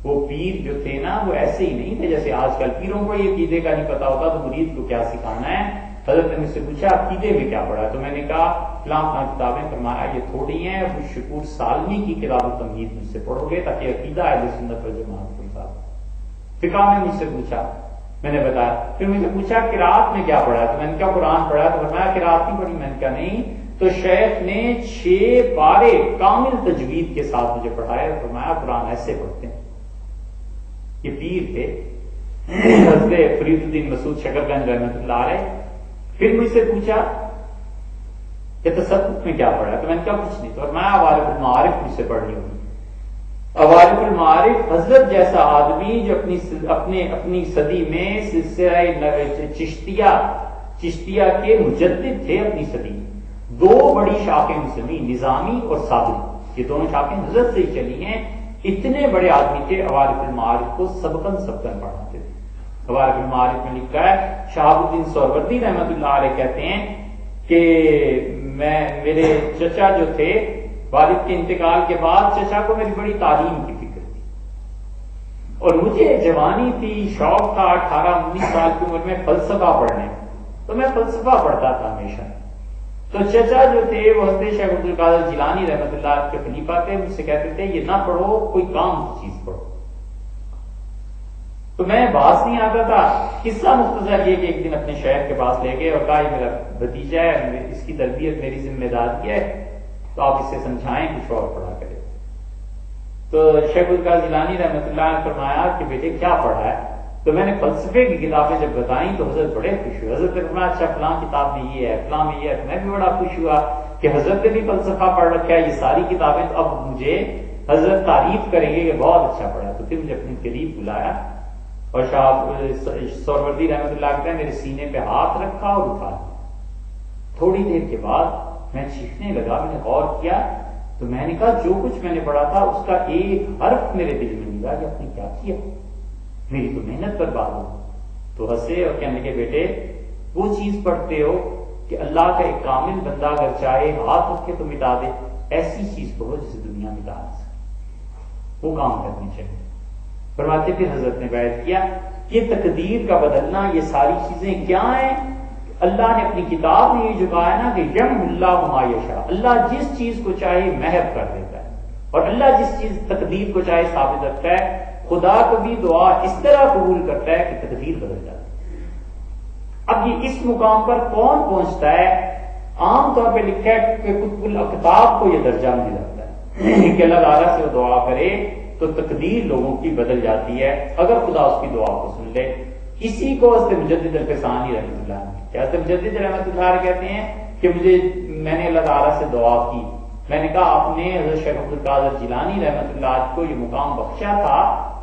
وہ پیر جو تھے نا وہ ایسے ہی نہیں تھے جیسے آج کل پیروں کو یہ عقیدے کا نہیں پتا ہوتا تو مرید کو کیا سکھانا ہے. حضرت نے مجھ سے پوچھا عقیدے میں کیا پڑھا؟ تو میں نے کہا فلاں کتابیں. فرمایا یہ تھوڑی ہیں، ابو شکور سالمی کی کتاب التمہید مجھ سے پڑھو گے تاکہ عقیدہ اہل سنت والجماعت کو صاحب. فقہ میں مجھ سے پوچھا، میں نے بتایا. پھر مجھ سے پوچھا قرات میں کیا پڑھا؟ تو میں نے کہا قرآن پڑھا. تو فرمایا قرات نہیں پڑھی؟ میں نے کہا نہیں. تو شیخ نے 6 پارے کامل تجوید کے ساتھ مجھے پڑھایا. فرمایا قرآن ایسے پڑھتے ہیں. یہ پیر تھے حضرت فرید الدین مسعود شکرگنج رحمۃ اللہ علیہ. پھر مجھ سے پوچھا کہ تصوف میں کیا پڑھا؟ تو میں نے کہا کچھ نہیں. تو فرمایا عوارف المعارف مجھ سے پڑھنی ہوگی. عوارف المعارف حضرت جیسا آدمی جو اپنی صدی میں سلسلہ چشتیہ کے مجدد تھے. اپنی صدی میں 2 بڑی شاخیں مسلمی، نظامی اور صابری، یہ دونوں شاخیں حضرت سے ہی چلی ہیں. اتنے بڑے آدمی تھے. عوارف المعارف کو سبقن پڑھاتے تھے. عوارف المعارف میں لکھا ہے شہاب الدین سہروردی رحمۃ اللہ علیہ کہتے ہیں کہ میرے چچا جو تھے والد کے انتقال کے بعد چچا کو میری بڑی تعلیم کی فکر تھی اور مجھے جوانی تھی، شوق تھا 18-19 سال کی عمر میں فلسفہ پڑھنے. تو میں فلسفہ پڑھتا تھا ہمیشہ. تو چچا جو تھے وہ حضرت شیخ عبد القادر جیلانی رحمۃ اللہ کے خلیفہ تھے. مجھ سے کہتے تھے یہ نہ پڑھو، کوئی کام کی چیز پڑھو. تو میں باز نہیں آتا تھا. قصہ مختصر یہ کہ ایک دن اپنے شیخ کے پاس لے گئے اور کہا یہ میرا بھتیجا ہے، اس کی تربیت میری ذمہ داری ہے، تو آپ اسے سمجھائیں، کچھ اور پڑھا کرے. تو شیخ القادر جیلانی رحمۃ اللہ نے فرمایا کہ بیٹے کیا پڑھا ہے؟ تو میں نے فلسفے کی کتابیں جب بتائیں تو حضرت بڑے خوش ہوئے. حضرت نے فرمایا اچھا فلاں کتاب میں یہ ہے، فلاں میں یہ ہے. میں بھی بڑا خوش ہوا کہ حضرت نے بھی فلسفہ پڑھ رکھا ہے، یہ ساری کتابیں. تو اب مجھے حضرت تعریف کریں گے کہ بہت اچھا پڑھا. تو پھر مجھے اپنے قریب بلایا اور شاہ سہروردی رحمۃ اللہ کہتے ہیں میرے سینے پہ ہاتھ رکھا اور اٹھا لیا. تھوڑی دیر کے بعد میں چیخنے لگا. میں نے غور کیا تو میں نے کہا جو کچھ میں نے پڑھا تھا اس کا ایک حرف میرے دل میں نہیں رہا کہ آپ نے کیا کیا، میری تو محنت برباد ہو. تو ہنسے اور کہنے لگے بیٹے وہ چیز پڑھتے ہو کہ اللہ کا ایک کامل بندہ اگر چاہے ہاتھ رکھے تو مٹا دے، ایسی چیز پڑھو جسے دنیا مٹا نہ سکے. وہ کام کرنی چاہیے. فرماتے پھر حضرت نے بیعت کیا یہ تقدیر کا بدلنا، یہ ساری چیزیں کیا ہیں؟ اللہ نے اپنی کتاب میں یہ جو کہا ہے نا کہ یم اللہ ما یشاء، اللہ جس چیز کو چاہے محو کر دیتا ہے اور اللہ جس چیز تقدیر کو چاہے ثابت رکھتا ہے. خدا کبھی دعا اس طرح قبول کرتا ہے کہ تقدیر بدل جاتی ہے. اب یہ اس مقام پر کون پہنچتا ہے؟ عام طور پہ لکھا ہے کہ قطب الاقطاب کو یہ درجہ مل جاتا ہے کہ اللہ تعالیٰ سے وہ دعا کرے تو تقدیر لوگوں کی بدل جاتی ہے اگر خدا اس کی دعا کو سن لے. اسی کو حضرت مجدد الفسانی رحمۃ اللہ نے کیا. حضرت مجدد رحمۃ اللہ کہتے ہیں کہ میں نے اللہ تعالیٰ سے دعا کی. میں نے کہا آپ نے حضرت شیخ عبد القادر جیلانی رحمۃ اللہ کو یہ مقام بخشا تھا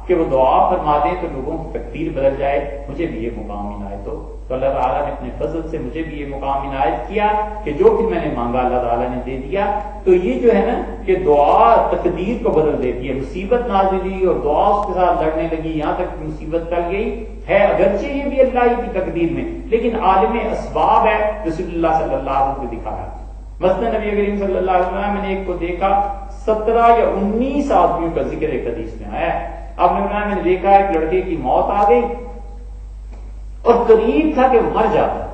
کہ وہ دعا فرما دیں تو لوگوں کی تقدیر بدل جائے. مجھے بھی یہ مقام عنایت ہو. تو اللہ تعالیٰ نے اپنے فضل سے مجھے بھی یہ مقام عنایت کیا کہ جو پھر میں نے مانگا اللہ تعالیٰ نے دے دیا. تو یہ جو ہے نا کہ دعا تقدیر کو بدل دیتی ہے. مصیبت نازل ہوئی اور دعا اس کے ساتھ لڑنے لگی، یہاں تک مصیبت ٹل گئی ہے. اگرچہ یہ بھی اللہ ہی کی تقدیر میں، لیکن عالم اسباب ہے. رسول اللہ صلی اللہ علیہ وسلم کو دکھایا. مثلا نبی کریم صلی اللہ علیہ وسلم نے ایک کو دیکھا 17 یا 19 آدمیوں کا ذکر ایک حدیث میں آیا ہے. آپ نے بتایا میں نے دیکھا ایک لڑکے کی موت آ گئی اور قریب تھا کہ مر جاتا.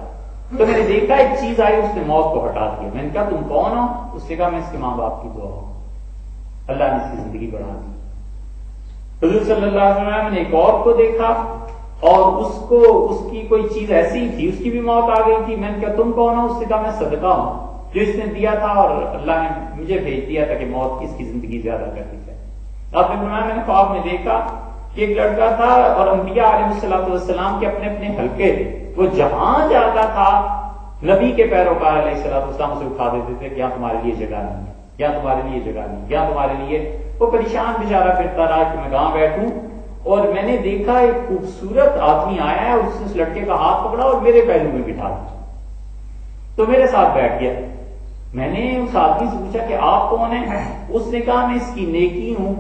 تو میں نے دیکھا ایک چیز آئی، اس نے موت کو ہٹا دیا. میں نے کہا تم کون ہو؟ اس نے کہا میں اس کے ماں باپ کی دعا ہوں، اللہ نے اس کی زندگی بڑھا دی. حضور صلی اللہ علیہ وسلم نے ایک اور کو دیکھا اور اس کی کوئی چیز ایسی تھی، اس کی بھی موت آ گئی تھی. میں نے کہا تم کون ہو؟ اس نے کہا میں صدقہ ہوں جو اس نے دیا تھا اور اللہ نے مجھے بھیج دیا تھا کہ موت اس کی زندگی زیادہ کر دی جائے. آپ نے فرمایا میں نے خواب میں دیکھا کہ ایک لڑکا تھا اور انبیاء علیہ السلام کے اپنے اپنے حلقے تھے. وہ جہاں جاتا تھا نبی کے پیروکار علیہ السلام سے اٹھا دیتے تھے کہ یہاں تمہارے لیے جگہ نہیں ہے، یہاں تمہارے لیے جگہ نہیں، یہاں تمہارے لیے. وہ پریشان بیچارہ پھرتا رہا کہ میں کہاں بیٹھوں. اور میں نے دیکھا ایک خوبصورت آدمی آیا ہے، اس نے اس لڑکے کا ہاتھ پکڑا اور میرے پہلو میں بٹھا دیا تو میرے ساتھ بیٹھ گیا. میں نے اس آدمی سے پوچھا کہ آپ کون ہیں؟ اس نے کہا میں اس کی نیکی ہوں.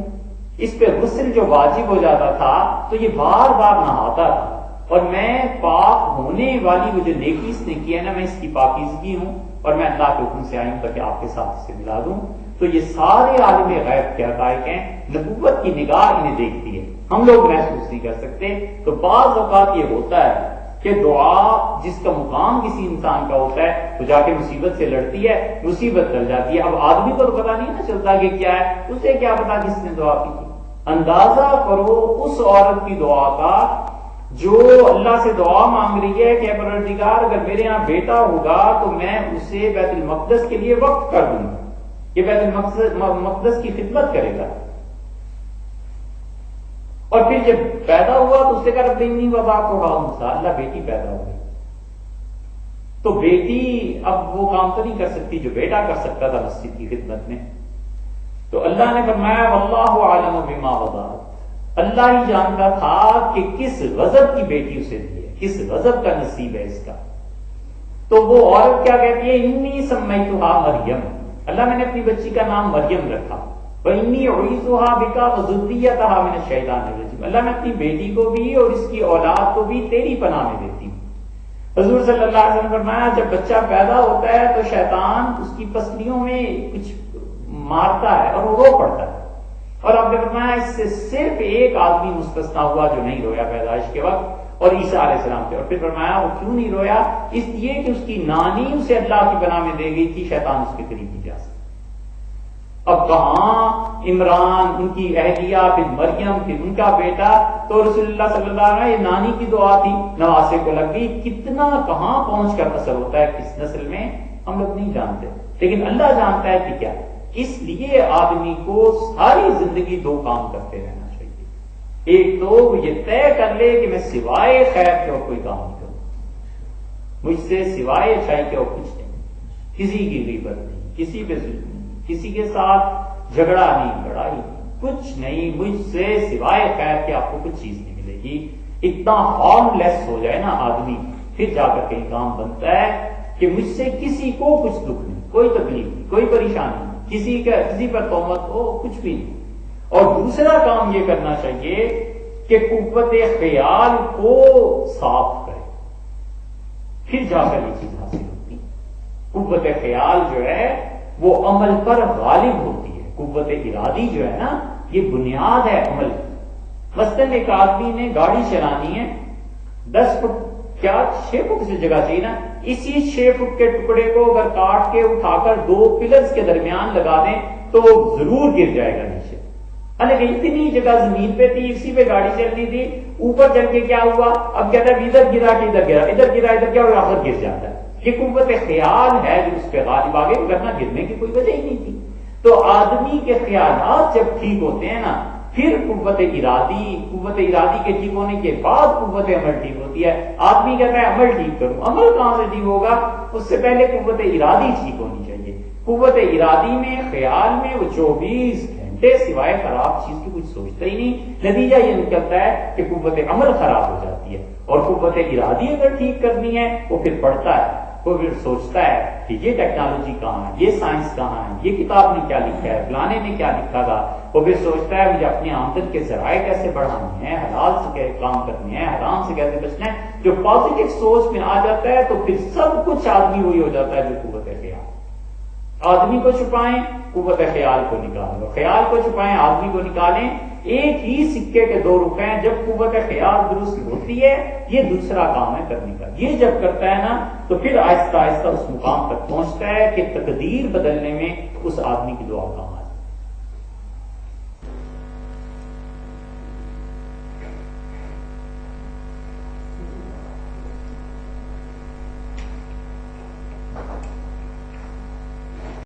اس پہ غسل جو واجب ہو جاتا تھا تو یہ بار بار نہاتا تھا اور میں پاک ہونے والی وہ جو نیکی اس نے کی ہے نا، میں اس کی پاکیزگی ہوں اور میں اللہ کے حکم سے آئی ہوں تاکہ آپ کے ساتھ اسے ملا دوں. تو یہ سارے عالم غیب کے حقائق ہیں. نبوت کی نگاہ انہیں دیکھتی ہے، ہم لوگ محسوس نہیں کر سکتے. تو بعض اوقات یہ ہوتا ہے کہ دعا جس کا مقام کسی انسان کا ہوتا ہے وہ جا کے مصیبت سے لڑتی ہے، مصیبت ٹل جاتی ہے۔ اب آدمی کو تو پتا نہیں نا چلتا کہ کیا ہے، اسے کیا پتا کس نے دعا کی تھی۔ اندازہ کرو اس عورت کی دعا کا جو اللہ سے دعا مانگ رہی ہے کہ پروردگار اگر میرے یہاں بیٹا ہوگا تو میں اسے بیت المقدس کے لیے وقف کر دوں گا، یہ بیت المقدس کی خدمت کرے گا۔ اور پھر جب پیدا ہوا تو اس سے کہا رب انی وضعتها انثى، اللہ بیٹی پیدا ہو گئی۔ تو بیٹی اب وہ کام تو نہیں کر سکتی جو بیٹا کر سکتا تھا مسجد کی خدمت میں۔ تو اللہ نے فرمایا واللہ اعلم بما وضعت، اللہ ہی جانتا تھا کہ کس غضب کی بیٹی اسے دی ہے، کس غضب کا نصیب ہے اس کا۔ تو وہ عورت کیا کہتی ہے انی سمیتها مریم، اللہ میں نے اپنی بچی کا نام مریم رکھا۔ وَإِنِّي أُعِيذُهَا بِكَ وَذُرِّيَّتَهَا مِنَ الشَّيْطَانِ الرَّجِيمِ، اللہ میں اپنی بیٹی کو بھی اور اس کی اولاد کو بھی تیری پناہ میں دیتی ہوں۔ حضور صلی اللہ علیہ وسلم فرمایا جب بچہ پیدا ہوتا ہے تو شیطان اس کی پسلیوں میں کچھ مارتا ہے اور وہ رو پڑتا ہے، اور آپ نے فرمایا اس سے صرف ایک آدمی مستثنا ہوا جو نہیں رویا پیدائش کے وقت، اور عیسیٰ علیہ السلام تھے۔ اور پھر فرمایا وہ کیوں نہیں رویا؟ اس لیے کہ اس کی نانی اسے اللہ کی پناہ میں دے گئی تھی، شیطان اس کے قریب نہیں جا سکتا۔ اب کہاں عمران، ان کی اہلیہ، پھر مریم، پھر ان کا بیٹا، تو رسول اللہ صلی اللہ علیہ وسلم یہ نانی کی دعا تھی، نواسے کو لگ گئی۔ کتنا کہاں پہنچ کر اثر ہوتا ہے کس نسل میں ہم لوگ نہیں جانتے، لیکن اللہ جانتا ہے کہ کیا۔ اس لیے آدمی کو ساری زندگی دو کام کرتے رہنا چاہیے، ایک تو وہ یہ طے کر لے کہ میں سوائے خیر کے اور کوئی کام نہیں کروں، مجھ سے سوائے اچھائی کے اور کچھ نہیں، کسی کی غیبت نہیں، کسی پہ ظلم نہیں، کسی کے ساتھ جھگڑا نہیں، لڑائی کچھ نہیں، مجھ سے سوائے خیر کے آپ کو کچھ چیز نہیں ملے گی۔ اتنا ہارم لیس ہو جائے نا آدمی، پھر جا کر کہیں کام بنتا ہے کہ مجھ سے کسی کو کچھ دکھ نہیں، کوئی تکلیف نہیں، کوئی پریشانی نہیں، کسی پر تہمت ہو، کچھ بھی نہیں۔ اور دوسرا کام یہ کرنا چاہیے کہ قوت خیال کو صاف کرے، پھر جا کر یہ چیز حاصل ہوتی ہے۔ قوت خیال جو ہے وہ عمل پر غالب ہوتی ہے، قوت ارادی جو ہے نا یہ بنیاد ہے عمل کی۔ مثلاً ایک آدمی نے گاڑی چلانی ہے، 10 فٹ کیا 6 فٹ سے جگہ چاہیے نا، اسی 6 فٹ کے ٹکڑے کو اگر کاٹ کے اٹھا کر 2 پلرز کے درمیان لگا دیں تو ضرور گر جائے گا نیچے۔ لیکن اتنی جگہ زمین پہ تھی، اسی پہ گاڑی چلنی تھی، اوپر چل کے کیا ہوا، اب کہتا ہے ادھر گرا کہ ادھر گرا، ادھر گرا ادھر گرا، اور آخر گر جاتا ہے۔ یہ قوت خیال ہے جو اس پہ غالب آ گئی، ورنہ گرنے کی کوئی وجہ ہی نہیں تھی۔ تو آدمی کے خیالات جب ٹھیک ہوتے ہیں نا، پھر قوت ارادی کے ٹھیک ہونے کے بعد قوت عمل ٹھیک ہوتی ہے۔ آدمی کہتا ہے عمل ٹھیک کروں، عمل کہاں سے ٹھیک ہوگا؟ اس سے پہلے قوت ارادی ٹھیک ہونی چاہیے۔ قوت ارادی میں، خیال میں وہ 24 گھنٹے سوائے خراب چیز کی کچھ سوچتا ہی نہیں، نتیجہ یہ نکلتا ہے کہ قوت عمل خراب ہو جاتی ہے۔ اور قوت ارادی اگر ٹھیک کرنی ہے وہ پھر پڑھتا ہے، وہ پھر سوچتا ہے کہ یہ ٹیکنالوجی کہاں ہے، یہ سائنس کہاں ہے، یہ کتاب نے کیا لکھا ہے، فلانے نے کیا لکھا تھا۔ وہ پھر سوچتا ہے مجھے اپنی آمدن کے ذرائع کیسے بڑھانے ہیں، حلال سے کیسے کام کرنے ہیں، حرام سے کیسے بچنا ہے۔ جو پازیٹو سوچ میں آ جاتا ہے تو پھر سب کچھ آدمی وہی ہو جاتا ہے جو قوت خیال۔ آدمی کو چھپائیں، قوت خیال کو نکالیں، خیال کو چھپائیں، آدمی کو نکالیں۔ ایک ہی سکے کے 2 رخ ہیں، جب قوت خیال درست ہوتی ہے یہ دوسرا کام ہے کرنے کا، یہ جب کرتا ہے نا تو پھر آہستہ آہستہ اس مقام تک پہنچتا ہے کہ تقدیر بدلنے میں اس آدمی کی دعا کام